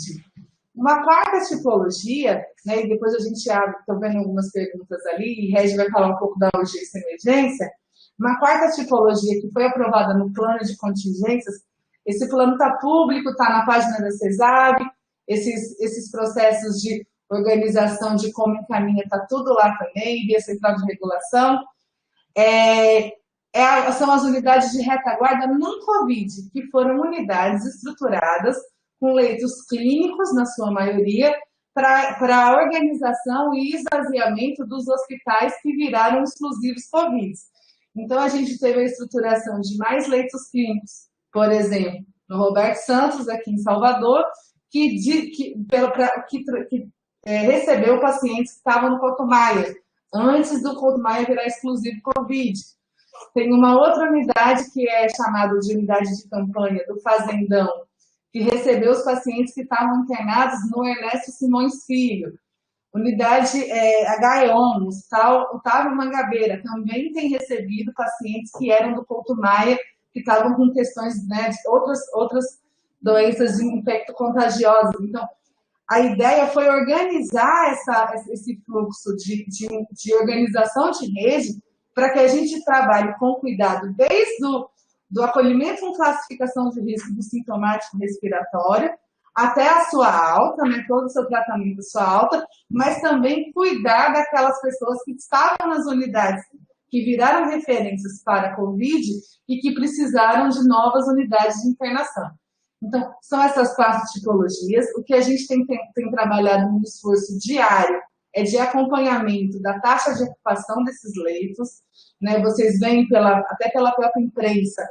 Uma quarta tipologia, né, e depois a gente abre, estou vendo algumas perguntas ali, e Regi vai falar um pouco da urgência e emergência. Uma quarta tipologia que foi aprovada no plano de contingências, esse plano está público, está na página da CESAB, esses processos de organização de como encaminha, está tudo lá também, via central de regulação. São as unidades de retaguarda não COVID, que foram unidades estruturadas com leitos clínicos, na sua maioria, para a organização e esvaziamento dos hospitais que viraram exclusivos COVID. Então, a gente teve a estruturação de mais leitos clínicos, por exemplo, no Roberto Santos, aqui em Salvador, que recebeu pacientes que estavam no Couto Maia, antes do Couto Maia virar exclusivo COVID. Tem uma outra unidade que é chamada de unidade de campanha do Fazendão, que recebeu os pacientes que estavam internados no Ernesto Simões Filho. Unidade HEON, Hospital Otávio Mangabeira, também tem recebido pacientes que eram do Couto Maia, que estavam com questões, né, de outras doenças infecto-contagiosas. Então, a ideia foi organizar esse fluxo de organização de rede para que a gente trabalhe com cuidado desde do acolhimento com classificação de risco do sintomático respiratório até a sua alta, né, todo o seu tratamento, sua alta, mas também cuidar daquelas pessoas que estavam nas unidades, que viraram referências para a COVID e que precisaram de novas unidades de internação. Então, são essas quatro tipologias. O que a gente tem trabalhado no esforço diário é de acompanhamento da taxa de ocupação desses leitos, né? Vocês veem até pela própria imprensa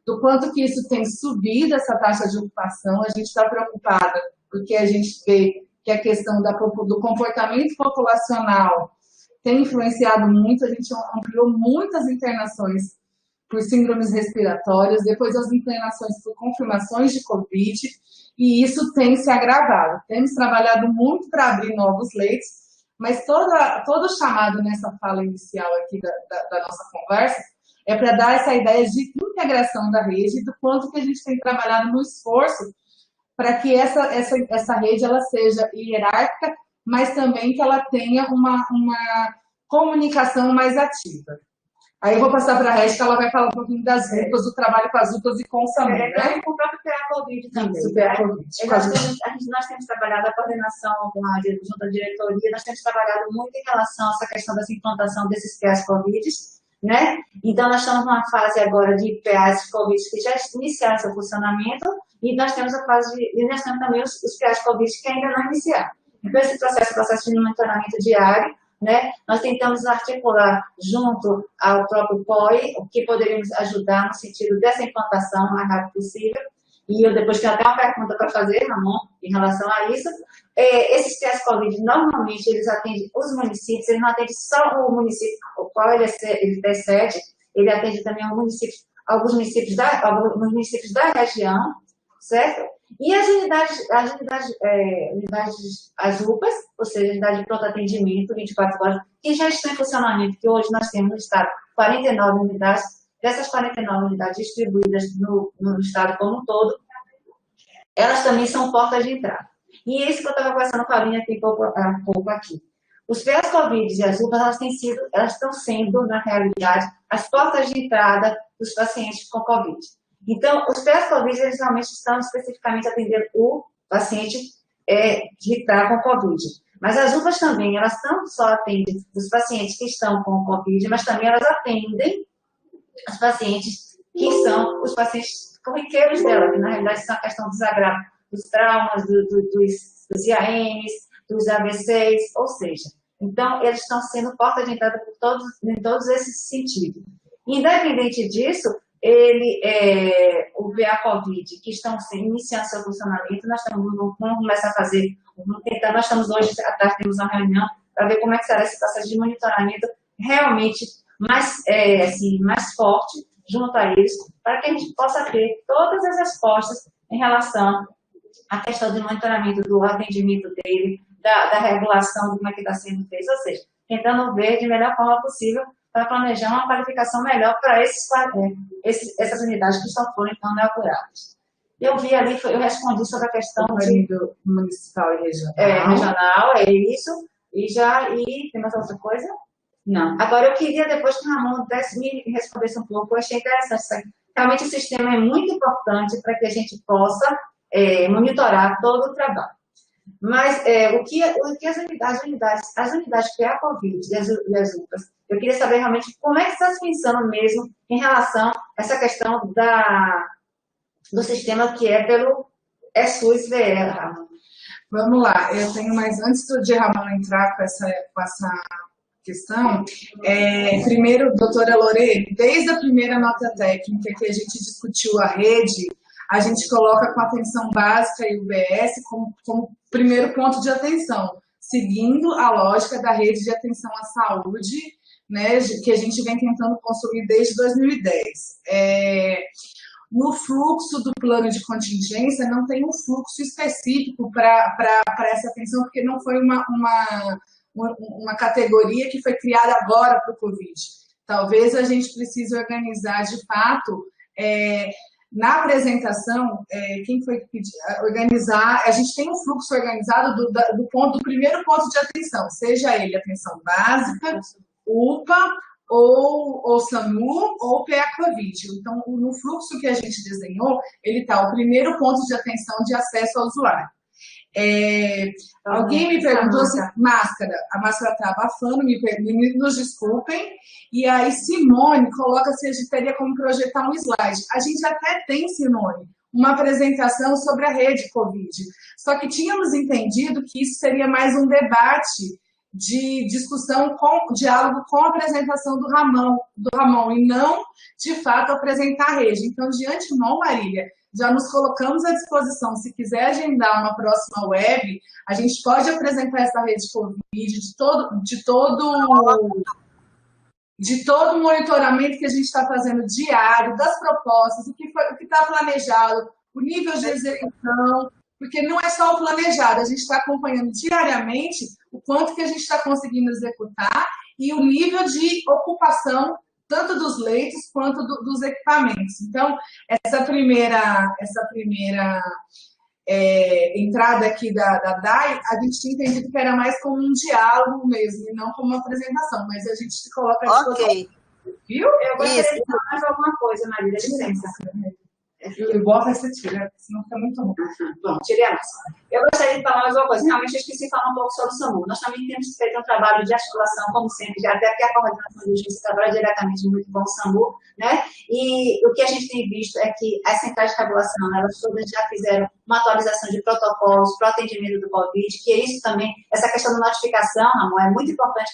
do quanto que isso tem subido, essa taxa de ocupação. A gente está preocupada porque a gente vê que a questão do comportamento populacional tem influenciado muito. A gente ampliou muitas internações por síndromes respiratórias, depois as internações por confirmações de Covid, e isso tem se agravado. Temos trabalhado muito para abrir novos leitos, mas todo chamado nessa fala inicial aqui da nossa conversa é para dar essa ideia de integração da rede e do quanto que a gente tem trabalhado no esforço para que essa rede ela seja hierárquica, mas também que ela tenha uma comunicação mais ativa. Aí eu vou passar para a Regi, que ela vai falar um pouquinho das UPAs, do trabalho com as UPAs e com o SAMU, né? Com o próprio PA-Covid também. Isso, PA-Covid. Nós temos trabalhado a coordenação junto à diretoria, nós temos trabalhado muito em relação a essa questão dessa implantação desses PAs-Covid, né? Então, nós estamos numa fase agora de PAs-Covid que já iniciaram seu funcionamento e nós temos nós temos também os PAs-Covid que ainda não iniciaram. Então, esse processo de monitoramento diário, né? Nós tentamos articular junto ao próprio POI o que poderíamos ajudar no sentido dessa implantação o mais rápido possível. E eu depois tenho até uma pergunta para fazer, Ramon, em relação a isso. Esses testes Covid, normalmente, eles atendem os municípios, ele não atende só o município o qual ele tem sede, ele atende também alguns municípios da região, certo? E as unidades, as UPAs, ou seja, unidade de pronto atendimento, 24 horas, que já estão em funcionamento, que hoje nós temos no estado 49 unidades, dessas 49 unidades distribuídas no estado como um todo, elas também são portas de entrada. E é isso que eu estava conversando com a Aline aqui há pouco aqui. Os PAs Covid e as UPAs, elas estão sendo, na realidade, as portas de entrada dos pacientes com Covid. Então, os PAs Covid, eles realmente estão especificamente atendendo o paciente que está com Covid. Mas as UPAs também, elas não só atendem os pacientes que estão com Covid, mas também elas atendem os pacientes que são os pacientes corriqueiros dela, que na realidade são a questão dos agravos, dos traumas, dos IAMs, dos AVCs, ou seja, então eles estão sendo porta de entrada em todos esses sentidos. Independente disso, o PA Covid, que estão iniciando seu funcionamento, vamos começar a fazer, nós estamos hoje à tarde, temos uma reunião para ver como é que será esse processo de monitoramento realmente mais forte junto a eles, para que a gente possa ter todas as respostas em relação à questão do monitoramento do atendimento dele, da regulação de como é que está sendo feito, ou seja, tentando ver de melhor forma possível para planejar uma qualificação melhor para essas unidades que foram então inauguradas. Eu vi ali, eu respondi sobre a questão do municipal e regional. Regional, é isso. E tem mais outra coisa? Não. Agora, eu queria, depois que o Ramon me respondesse um pouco, eu achei interessante. Realmente, o sistema é muito importante para que a gente possa monitorar todo o trabalho. Mas o que as unidades PA-Covid e as UPAs, eu queria saber realmente como é que está se pensando mesmo em relação a essa questão do sistema que é pelo SUS-VR, Ramon. Vamos lá, eu tenho mais, antes de Ramon entrar com essa questão, primeiro, doutora Lore, desde a primeira nota técnica que a gente discutiu a rede, a gente coloca com atenção básica e UBS como primeiro ponto de atenção, seguindo a lógica da rede de atenção à saúde, né, que a gente vem tentando construir desde 2010. No fluxo do plano de contingência, não tem um fluxo específico para essa atenção, porque não foi uma categoria que foi criada agora para o Covid. Talvez a gente precise organizar, de fato, na apresentação, quem foi que pediu? Organizar, a gente tem um fluxo organizado do primeiro ponto de atenção, seja ele atenção básica, UPA, ou SAMU, ou PA-Covid. Então, no fluxo que a gente desenhou, ele está o primeiro ponto de atenção de acesso ao usuário. Alguém me perguntou se a máscara está abafando, nos desculpem. E aí, Simone coloca se a gente teria como projetar um slide. A gente até tem, Simone, uma apresentação sobre a rede Covid. Só que tínhamos entendido que isso seria mais um debate de discussão, diálogo com a apresentação do Ramon, e não, de fato, apresentar a rede. Então, de antemão, Marília, já nos colocamos à disposição. Se quiser agendar uma próxima web, a gente pode apresentar essa rede Covid de todo de todo o monitoramento que a gente está fazendo diário, das propostas, o que está planejado, o nível de execução, porque não é só o planejado, a gente está acompanhando diariamente o quanto que a gente está conseguindo executar e o nível de ocupação tanto dos leitos quanto dos equipamentos. Então, essa primeira entrada aqui da DAI, a gente tinha entendido que era mais como um diálogo mesmo, e não como uma apresentação, mas a gente se coloca à disposição. Ok. Viu? Eu gostaria de falar mais alguma coisa, Maria, licença. Eu boto essa tira, senão fica muito ruim. Bom, tirei a nossa. Eu gostaria de falar mais uma coisa. Realmente, eu esqueci de falar um pouco sobre o SAMU. Nós também temos feito um trabalho de articulação, como sempre, até porque a coordenação de justiça trabalha diretamente muito com o SAMU, né? E o que a gente tem visto é que as centrais de regulação, elas todas já fizeram uma atualização de protocolos para o atendimento do Covid, que é isso também, essa questão da notificação, Ramon, é muito importante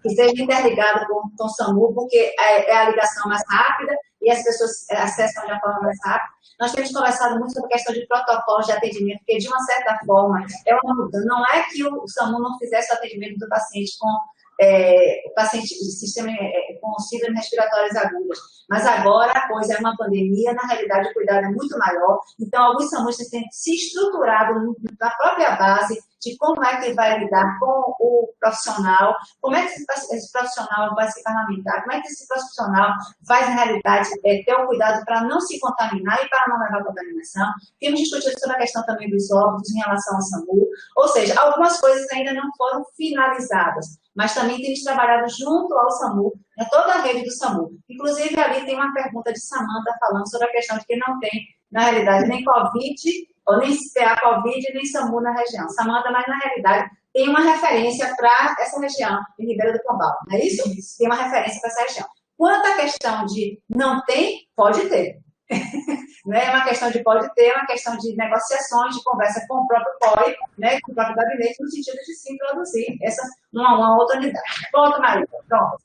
que esteja interligado com o SAMU, porque é a ligação mais rápida e as pessoas acessam de uma forma mais rápida. Nós temos conversado muito sobre a questão de protocolos de atendimento, porque, de uma certa forma, não é que o SAMU não fizesse o atendimento do paciente com com síndrome respiratórias agudas, mas agora a coisa é uma pandemia, na realidade o cuidado é muito maior, então alguns SAMUs têm se estruturado na própria base de como é que vai lidar com o profissional, como é que esse profissional vai se parlamentar, como é que esse profissional vai, na realidade, ter o cuidado para não se contaminar e para não levar contaminação. Temos discutido sobre a questão também dos óbitos em relação ao SAMU, ou seja, algumas coisas ainda não foram finalizadas, mas também temos trabalhado junto ao SAMU, toda a rede do SAMU. Inclusive, ali tem uma pergunta de Samanta falando sobre a questão de que não tem, na realidade, nem Covid, ou nem CPA Covid, nem SAMU na região. Samanta, mas na realidade tem uma referência para essa região, em Ribeira do Pombal, não é isso? Tem uma referência para essa região. Quanto à questão de não tem, pode ter. Né? É uma questão de pode ter, é uma questão de negociações, de conversa com o próprio COI, né, com o próprio gabinete, no sentido de se introduzir essa uma outra unidade. Pronto, Maria, pronto.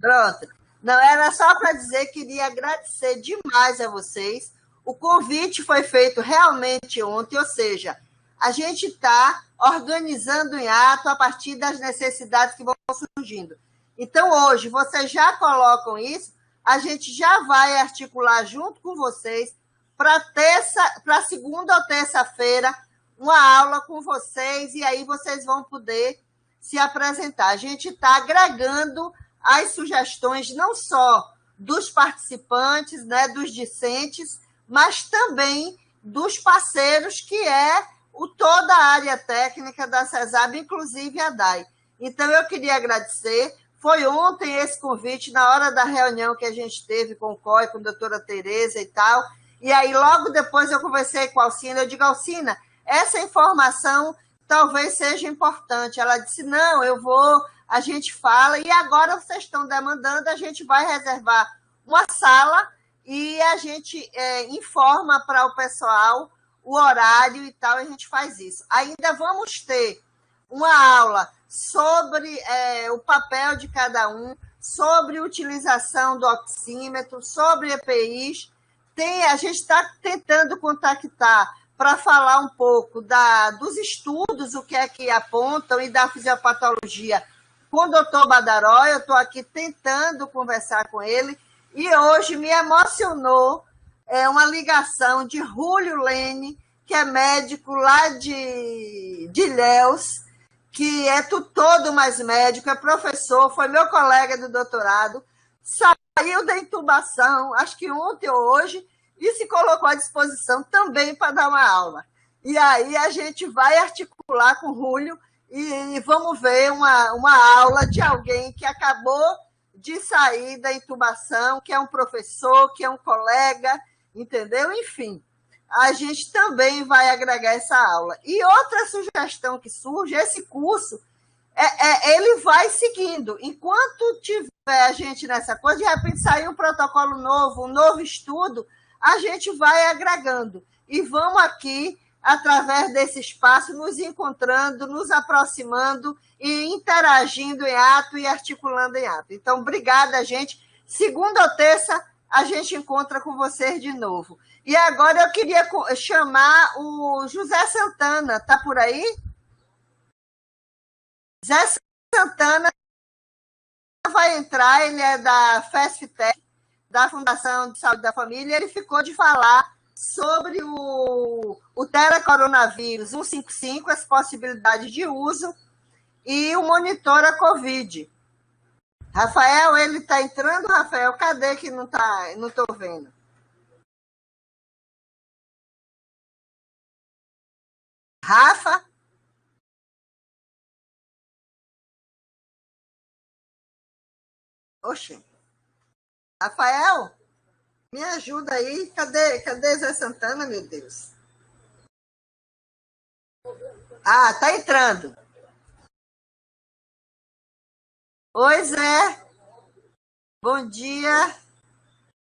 Pronto. Não, era só para dizer que queria agradecer demais a vocês. O convite foi feito realmente ontem, ou seja, a gente está organizando em ato a partir das necessidades que vão surgindo. Então, hoje, vocês já colocam isso, a gente já vai articular junto com vocês para segunda ou terça-feira uma aula com vocês, e aí vocês vão poder se apresentar. A gente está agregando as sugestões não só dos participantes, né, dos discentes, mas também dos parceiros, que é toda a área técnica da CESAB, inclusive a DAI. Então, eu queria agradecer. Foi ontem esse convite, na hora da reunião que a gente teve com o COI, com a doutora Tereza e tal, e aí logo depois eu conversei com a Alcina, eu digo, Alcina, essa informação talvez seja importante. Ela disse, não, a gente fala, e agora vocês estão demandando, a gente vai reservar uma sala e a gente informa para o pessoal o horário e tal, e a gente faz isso. Ainda vamos ter uma aula sobre o papel de cada um, sobre utilização do oxímetro, sobre EPIs. A gente está tentando contactar para falar um pouco dos estudos, o que é que apontam, e da fisiopatologia com o doutor Badaró. Eu estou aqui tentando conversar com ele, e hoje me emocionou uma ligação de Júlio Lene, que é médico lá de Ilhéus, que é tutor do Mais Médico, é professor, foi meu colega do doutorado, saiu da intubação, acho que ontem ou hoje, e se colocou à disposição também para dar uma aula. E aí a gente vai articular com o Júlio e vamos ver uma aula de alguém que acabou de sair da intubação, que é um professor, que é um colega, entendeu? Enfim, a gente também vai agregar essa aula. E outra sugestão que surge, esse curso, ele vai seguindo. Enquanto tiver a gente nessa coisa, de repente sair um protocolo novo, um novo estudo, a gente vai agregando. E vamos aqui, através desse espaço, nos encontrando, nos aproximando e interagindo em ato e articulando em ato. Então, obrigada, gente. Segunda ou terça, a gente encontra com vocês de novo. E agora eu queria chamar o José Santana. Está por aí? José Santana, vai entrar, ele é da FESFTEC, da Fundação de Saúde da Família, e ele ficou de falar sobre o telecoronavírus 155, as possibilidades de uso, e o monitor a Covid. Rafael, ele está entrando, Rafael? Cadê que não está? Não estou vendo. Rafa? Oxe. Rafael, me ajuda aí. Cadê Zé Santana, meu Deus? Ah, tá entrando. Oi, Zé. Bom dia.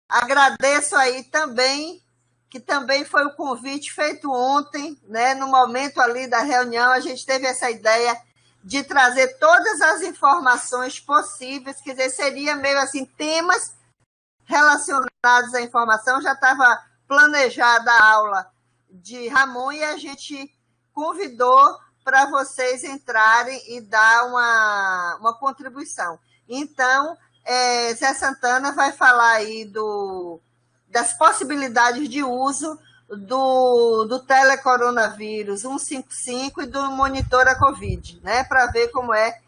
Agradeço aí também, que também foi o convite feito ontem, né? No momento ali da reunião, a gente teve essa ideia de trazer todas as informações possíveis, quer dizer, seria meio assim, temas relacionados à informação. Já estava planejada a aula de Ramon e a gente convidou para vocês entrarem e dar uma contribuição. Então, Zé Santana vai falar aí das possibilidades de uso do telecoronavírus 155 e do monitor a Covid, né, para ver como é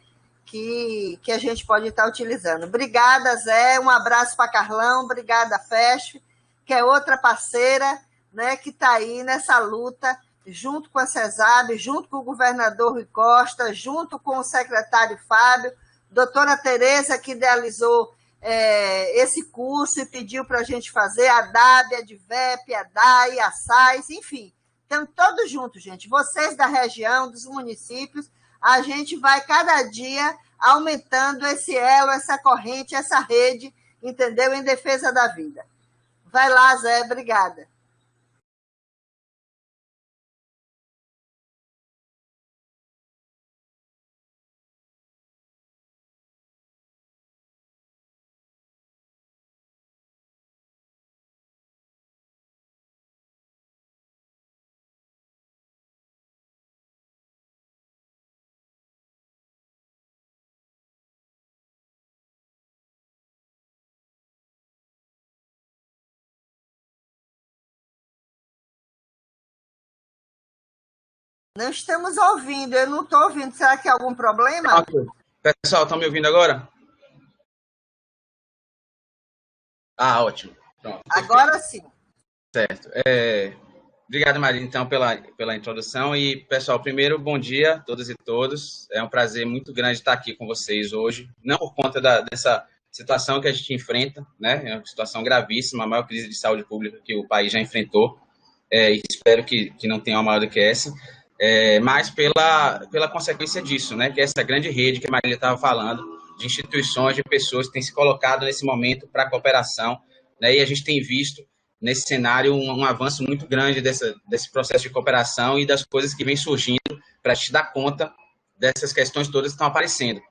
que a gente pode estar utilizando. Obrigada, Zé, um abraço para Carlão, obrigada, FESF, que é outra parceira, né, que está aí nessa luta, junto com a CESAB, junto com o governador Rui Costa, junto com o secretário Fábio, doutora Tereza, que idealizou esse curso e pediu para a gente fazer, a DAB, a DIVEP, a DAI, a SAIS, enfim, estamos todos juntos, gente. Vocês da região, dos municípios, a gente vai cada dia aumentando esse elo, essa corrente, essa rede, entendeu? Em defesa da vida. Vai lá, Zé, obrigada. Não estamos ouvindo, eu não estou ouvindo. Será que é algum problema? Pessoal, estão me ouvindo agora? Ah, ótimo. Pronto, agora sim. Certo. Obrigado, Maria, então, pela introdução. E, pessoal, primeiro, bom dia a todas e todos. É um prazer muito grande estar aqui com vocês hoje, não por conta dessa situação que a gente enfrenta, né? É uma situação gravíssima, a maior crise de saúde pública que o país já enfrentou, e espero que não tenha uma maior do que essa, mas pela consequência disso, né? Que é essa grande rede que a Marília estava falando, de instituições, de pessoas que têm se colocado nesse momento para a cooperação, né? E a gente tem visto nesse cenário um avanço muito grande desse processo de cooperação e das coisas que vem surgindo para a gente dar conta dessas questões todas que estão aparecendo,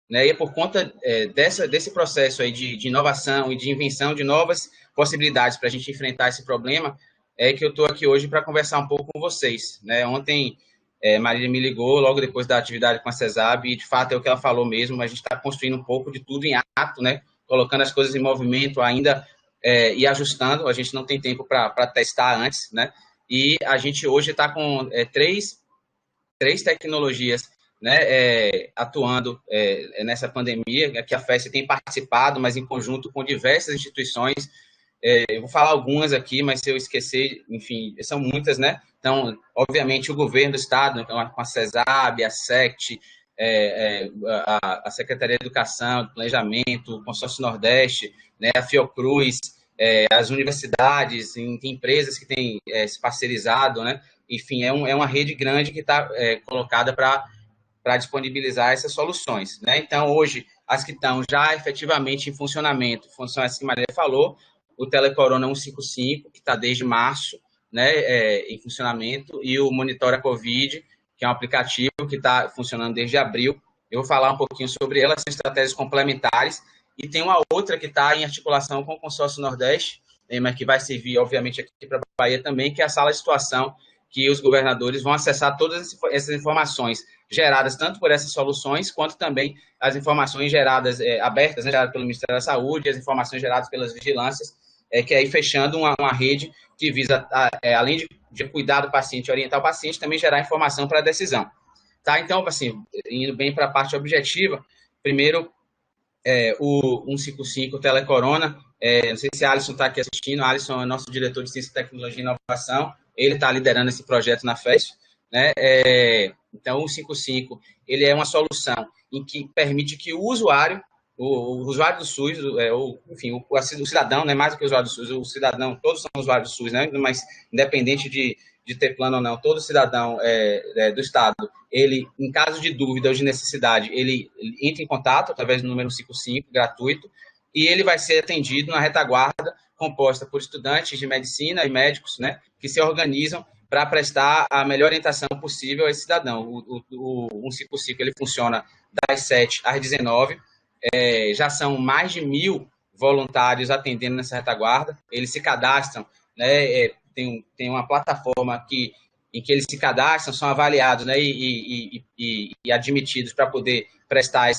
né? E é por conta desse processo aí de inovação e de invenção de novas possibilidades para a gente enfrentar esse problema, que eu estou aqui hoje para conversar um pouco com vocês, né? Ontem, Marília me ligou logo depois da atividade com a CESAB e, de fato, é o que ela falou mesmo, a gente está construindo um pouco de tudo em ato, né? Colocando as coisas em movimento ainda e ajustando, a gente não tem tempo para testar antes, né? E a gente hoje está com três tecnologias, né, atuando nessa pandemia, que a FESF tem participado, mas em conjunto com diversas instituições. Eu vou falar algumas aqui, mas se eu esquecer, enfim, são muitas, né? Então, obviamente, o governo do Estado, com a CESAB, a SECT, a Secretaria de Educação, do Planejamento, o Consórcio Nordeste, né, a Fiocruz, as universidades, tem empresas que têm se parcerizado, né? Enfim, é uma rede grande que está colocada para disponibilizar essas soluções, né? Então, hoje, as que estão já efetivamente em funcionamento, são as que a Maria falou, o Telecorona 155, que está desde março, né, em funcionamento, e o Monitora Covid, que é um aplicativo que está funcionando desde abril. Eu vou falar um pouquinho sobre ela, são estratégias complementares, e tem uma outra que está em articulação com o Consórcio Nordeste, mas que vai servir, obviamente, aqui para a Bahia também, que é a sala de situação, que os governadores vão acessar todas essas informações geradas tanto por essas soluções, quanto também as informações geradas, abertas, né, geradas pelo Ministério da Saúde, as informações geradas pelas vigilâncias, que aí fechando uma rede que visa, além de cuidar do paciente e orientar o paciente, também gerar informação para a decisão. Tá? Então, assim, indo bem para a parte objetiva, primeiro, o 155 Telecorona, não sei se a Alisson está aqui assistindo, a Alisson é nosso diretor de Ciência, Tecnologia e Inovação, ele está liderando esse projeto na FES, né? Então, o 155, ele é uma solução em que permite que o usuário do SUS, enfim, o cidadão, né, mais do que o usuário do SUS, o cidadão, todos são usuários do SUS, né, mas independente de ter plano ou não, todo cidadão do Estado, ele, em caso de dúvida ou de necessidade, ele entra em contato através do número 155, gratuito, e ele vai ser atendido na retaguarda composta por estudantes de medicina e médicos, né, que se organizam para prestar a melhor orientação possível a esse cidadão. O 155, ele funciona das 7 às 19, já são mais de 1.000 voluntários atendendo nessa retaguarda, eles se cadastram, né, tem uma plataforma em que eles se cadastram, são avaliados, né, e admitidos para poder prestar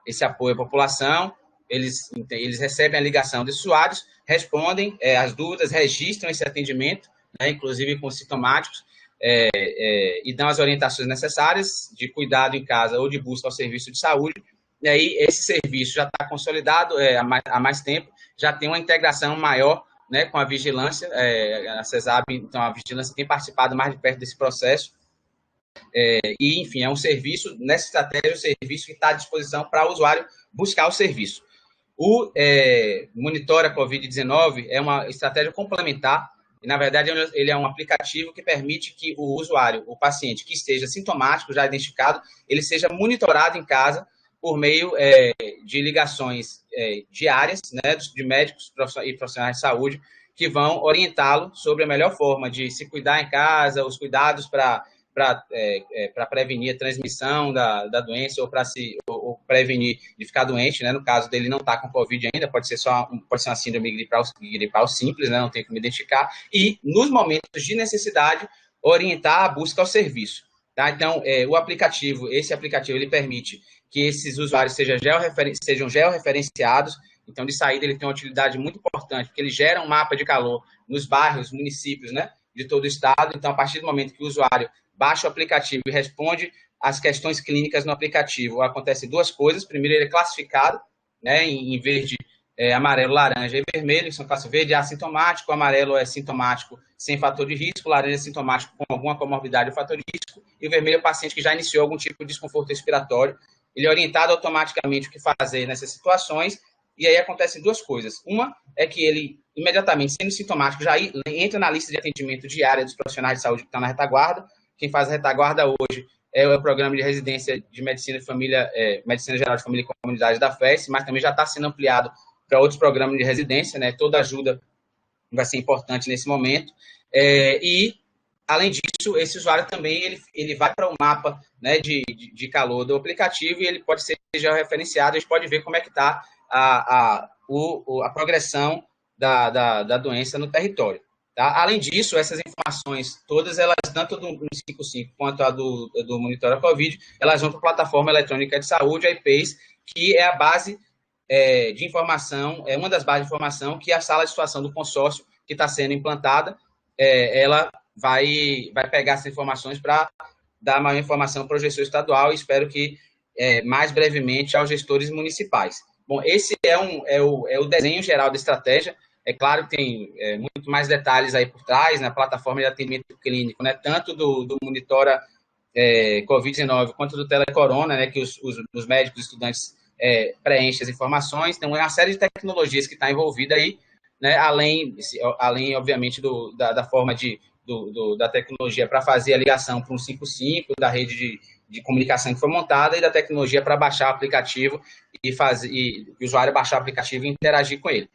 esse apoio à população. Eles recebem a ligação dos usuários, respondem as dúvidas, registram esse atendimento, né, inclusive com sintomáticos, e dão as orientações necessárias de cuidado em casa ou de busca ao serviço de saúde. E aí esse serviço já está consolidado há mais tempo, já tem uma integração maior, né, com a vigilância, a CESAB, então a vigilância tem participado mais de perto desse processo, e enfim, é um serviço, nessa estratégia, um serviço que está à disposição para o usuário buscar o serviço. O Monitora Covid-19 é uma estratégia complementar, e na verdade ele é um aplicativo que permite que o usuário, o paciente que esteja sintomático, já identificado, ele seja monitorado em casa por meio de ligações diárias, né, de médicos e profissionais de saúde, que vão orientá-lo sobre a melhor forma de se cuidar em casa, os cuidados para prevenir a transmissão da doença ou prevenir de ficar doente, né, no caso dele não estar com Covid ainda, pode ser uma síndrome gripal simples, né, não tem como identificar, e nos momentos de necessidade orientar a busca ao serviço. Tá? Então, esse aplicativo ele permite que esses usuários sejam georreferenciados. Então, de saída, ele tem uma utilidade muito importante, porque ele gera um mapa de calor nos bairros, municípios, né, de todo o estado. Então, a partir do momento que o usuário baixa o aplicativo e responde às questões clínicas no aplicativo, acontecem duas coisas. Primeiro, ele é classificado, né, em verde, amarelo, laranja e vermelho. São classes verde é assintomático, amarelo é sintomático sem fator de risco, laranja é sintomático com alguma comorbidade ou fator de risco, e o vermelho é o paciente que já iniciou algum tipo de desconforto respiratório. Ele é orientado automaticamente o que fazer nessas situações, e aí acontecem duas coisas. Uma é que ele, imediatamente, sendo sintomático, já entra na lista de atendimento diária dos profissionais de saúde que estão na retaguarda. Quem faz a retaguarda hoje é o programa de residência de medicina de família, medicina geral de família e comunidade da FES, mas também já está sendo ampliado para outros programas de residência, né? Toda ajuda vai ser importante nesse momento. E, além disso, esse usuário também ele vai para o mapa, né, de calor do aplicativo, e ele pode ser georreferenciado, a gente pode ver como é que está a progressão da doença no território. Tá? Além disso, essas informações, todas elas, tanto do 155 quanto a do Monitora Covid, elas vão para a plataforma eletrônica de saúde, a IPES, que é a base de informação, uma das bases de informação que a sala de situação do consórcio que está sendo implantada, ela vai pegar essas informações para dar maior informação para o gestor estadual, e espero que mais brevemente aos gestores municipais. Bom, esse é o desenho geral da estratégia. É claro que tem muito mais detalhes aí por trás, na plataforma de atendimento clínico, né, tanto do Monitora Covid-19 quanto do Telecorona, né, que os médicos e estudantes preenchem as informações. Tem uma série de tecnologias que está envolvida aí, né, além, obviamente, da forma da tecnologia para fazer a ligação para um 155, da rede de comunicação que foi montada, e da tecnologia para baixar o aplicativo e o usuário baixar o aplicativo e interagir com ele.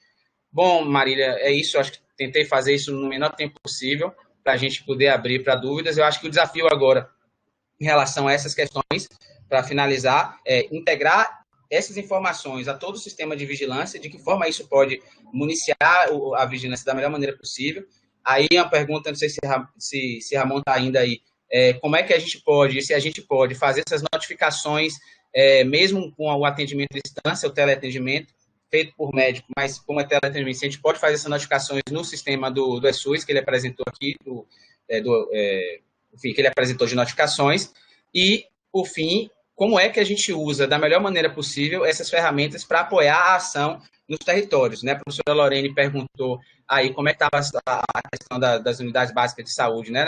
Bom, Marília, é isso. Eu acho que tentei fazer isso no menor tempo possível para a gente poder abrir para dúvidas. Eu acho que o desafio agora, em relação a essas questões, para finalizar, é integrar essas informações a todo o sistema de vigilância, de que forma isso pode municiar a vigilância da melhor maneira possível, Aí uma pergunta, não sei se Ramon está ainda aí, como é que a gente pode, se a gente pode fazer essas notificações, mesmo com o atendimento à distância, o teleatendimento, feito por médico, mas como é teleatendimento, se a gente pode fazer essas notificações no sistema do ESUS, que ele apresentou aqui, enfim, que ele apresentou de notificações, e, por fim, como é que a gente usa da melhor maneira possível essas ferramentas para apoiar a ação nos territórios, né? A professora Lorene perguntou aí como é que estava a questão das unidades básicas de saúde, né?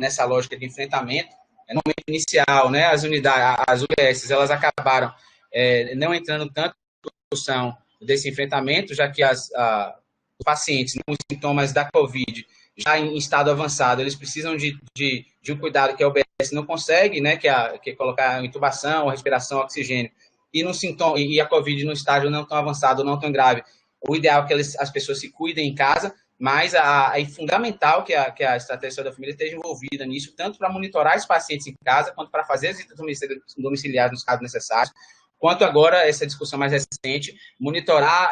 Nessa lógica de enfrentamento, no momento inicial, né? As unidades, as UBS, elas acabaram não entrando tanto na discussão desse enfrentamento, já que os pacientes com sintomas da COVID já em estado avançado, eles precisam de um cuidado que a UBS não consegue, né, que é colocar a intubação, a respiração, oxigênio, e a COVID no estágio não tão avançado, não tão grave. O ideal é que as pessoas se cuidem em casa, mas é fundamental que a estratégia da família esteja envolvida nisso, tanto para monitorar os pacientes em casa, quanto para fazer as visitas domiciliares nos casos necessários, quanto agora, essa discussão mais recente, monitorar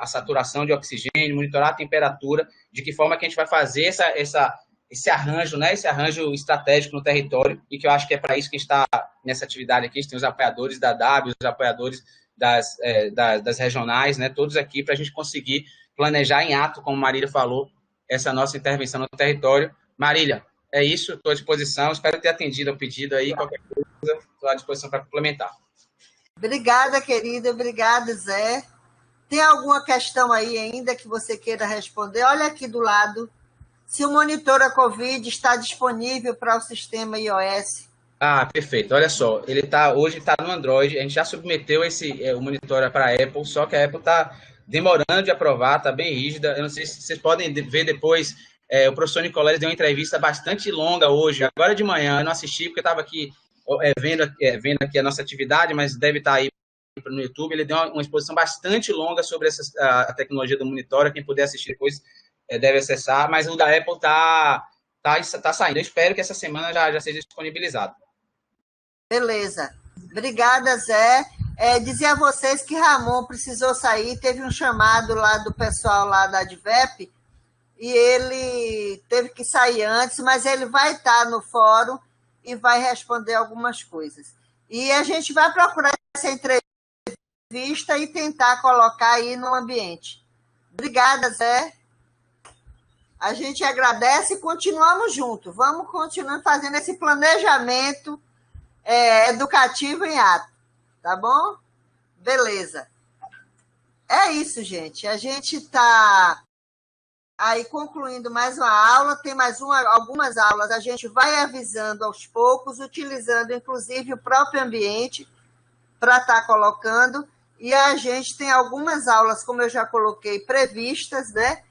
a saturação de oxigênio, monitorar a temperatura, de que forma que a gente vai fazer esse arranjo, né, esse arranjo estratégico no território, e que eu acho que é para isso que a gente está nessa atividade aqui. A gente tem os apoiadores da W, os apoiadores das regionais, né, todos aqui, para a gente conseguir planejar em ato, como Marília falou, essa nossa intervenção no território. Marília, é isso, estou à disposição, espero ter atendido ao pedido aí, qualquer coisa, estou à disposição para complementar. Obrigada, querida. Obrigada, Zé. Tem alguma questão aí ainda que você queira responder? Olha aqui do lado. Se o monitor a COVID está disponível para o sistema iOS. Perfeito. Olha só, hoje está no Android. A gente já submeteu o monitor para a Apple, só que a Apple está demorando de aprovar, está bem rígida. Eu não sei se vocês podem ver depois. O professor Nicoleles deu uma entrevista bastante longa hoje, agora de manhã. Eu não assisti porque eu estava aqui vendo aqui a nossa atividade, mas deve estar aí no YouTube. Ele deu uma exposição bastante longa sobre a tecnologia do monitor. Quem puder assistir depois deve acessar, mas o da Apple está saindo. Eu espero que essa semana já seja disponibilizado. Beleza. Obrigada, Zé. Dizer a vocês que Ramon precisou sair, teve um chamado lá do pessoal lá da Advep, e ele teve que sair antes, mas ele vai estar no fórum e vai responder algumas coisas. E a gente vai procurar essa entrevista e tentar colocar aí no ambiente. Obrigada, Zé. A gente agradece e continuamos juntos. Vamos continuar fazendo esse planejamento educativo em ato. Tá bom? Beleza. É isso, gente. A gente está aí concluindo mais uma aula, tem mais algumas aulas, a gente vai avisando aos poucos, utilizando inclusive o próprio ambiente para estar colocando, e a gente tem algumas aulas, como eu já coloquei, previstas, né?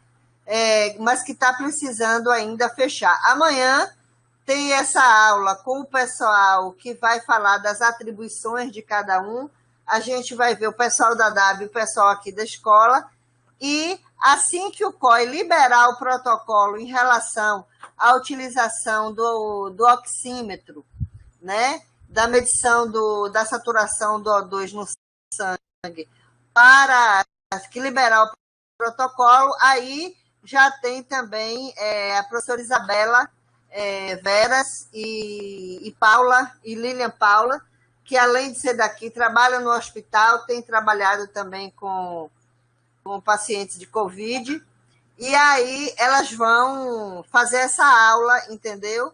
Mas que está precisando ainda fechar. Amanhã tem essa aula com o pessoal que vai falar das atribuições de cada um, a gente vai ver o pessoal da W, o pessoal aqui da escola, e assim que o COI liberar o protocolo em relação à utilização do oxímetro, né, da medição da saturação do O2 no sangue, para que liberar o protocolo, aí já tem também a professora Isabela Veras e Paula, e Lilian Paula, que além de ser daqui, trabalha no hospital, tem trabalhado também com pacientes de Covid, e aí elas vão fazer essa aula, entendeu?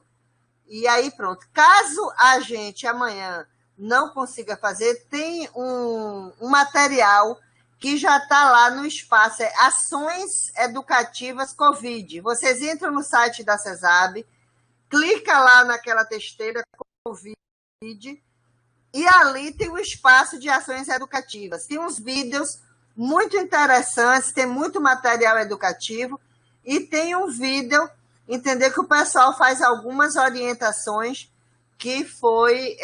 E aí pronto. Caso a gente amanhã não consiga fazer, tem um material que já está lá no espaço, Ações Educativas Covid. Vocês entram no site da CESAB, clica lá naquela testeira Covid, e ali tem o espaço de ações educativas. Tem uns vídeos muito interessantes, tem muito material educativo, e tem um vídeo, entender que o pessoal faz algumas orientações, que foi,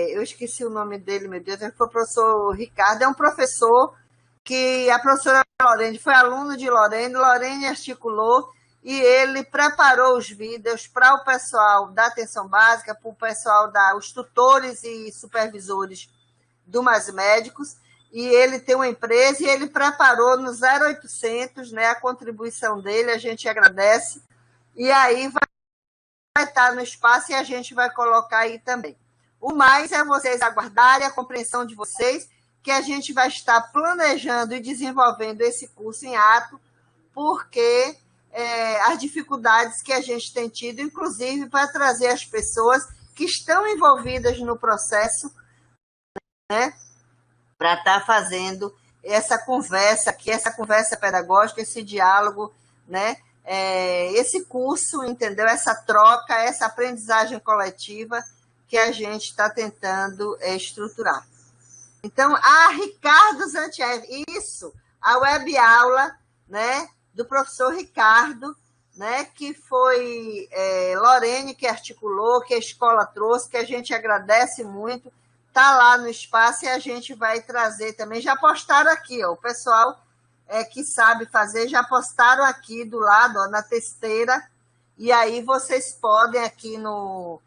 eu esqueci o nome dele, meu Deus, foi o professor Ricardo, é um professor que a professora Lorene foi aluno de Lorene articulou, e ele preparou os vídeos para o pessoal da atenção básica, para o pessoal os tutores e supervisores do Mais Médicos, e ele tem uma empresa e ele preparou no 0800, né, a contribuição dele, a gente agradece, e aí vai estar no espaço e a gente vai colocar aí também. O mais é vocês aguardarem a compreensão de vocês, que a gente vai estar planejando e desenvolvendo esse curso em ato, porque as dificuldades que a gente tem tido, inclusive para trazer as pessoas que estão envolvidas no processo, né, para estar fazendo essa conversa aqui, essa conversa pedagógica, esse diálogo, né, esse curso, entendeu? Essa troca, essa aprendizagem coletiva que a gente está tentando estruturar. Então, Ricardo Zantieri, isso, a web aula, né, do professor Ricardo, né, que foi Lorene que articulou, que a escola trouxe, que a gente agradece muito, está lá no espaço e a gente vai trazer também. Já postaram aqui, ó, o pessoal que sabe fazer, já postaram aqui do lado, ó, na testeira, e aí vocês podem aqui no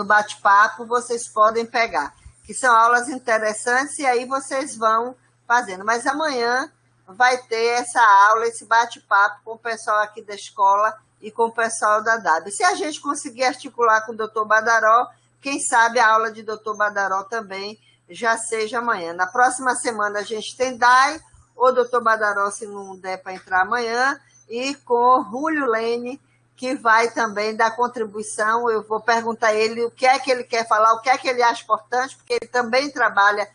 bate-papo, vocês podem pegar, que são aulas interessantes, e aí vocês vão fazendo. Mas amanhã vai ter essa aula, esse bate-papo com o pessoal aqui da escola e com o pessoal da DAB. Se a gente conseguir articular com o doutor Badaró, quem sabe a aula de doutor Badaró também já seja amanhã. Na próxima semana a gente tem DAI, ou doutor Badaró, se não der para entrar amanhã, e com Julio Lene, que vai também dar contribuição. Eu vou perguntar a ele o que é que ele quer falar, o que é que ele acha importante, porque ele também trabalha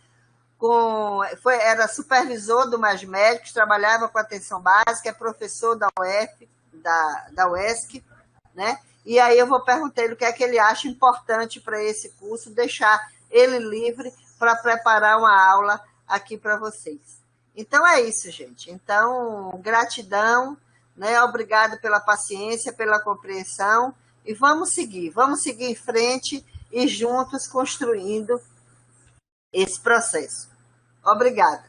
era supervisor do Mais Médicos, trabalhava com atenção básica, é professor da UF, da UESC, né? E aí eu vou perguntar ele o que é que ele acha importante para esse curso, deixar ele livre para preparar uma aula aqui para vocês. Então é isso, gente. Então, gratidão, né? Obrigado pela paciência, pela compreensão, e vamos seguir em frente e juntos construindo esse processo. Obrigada.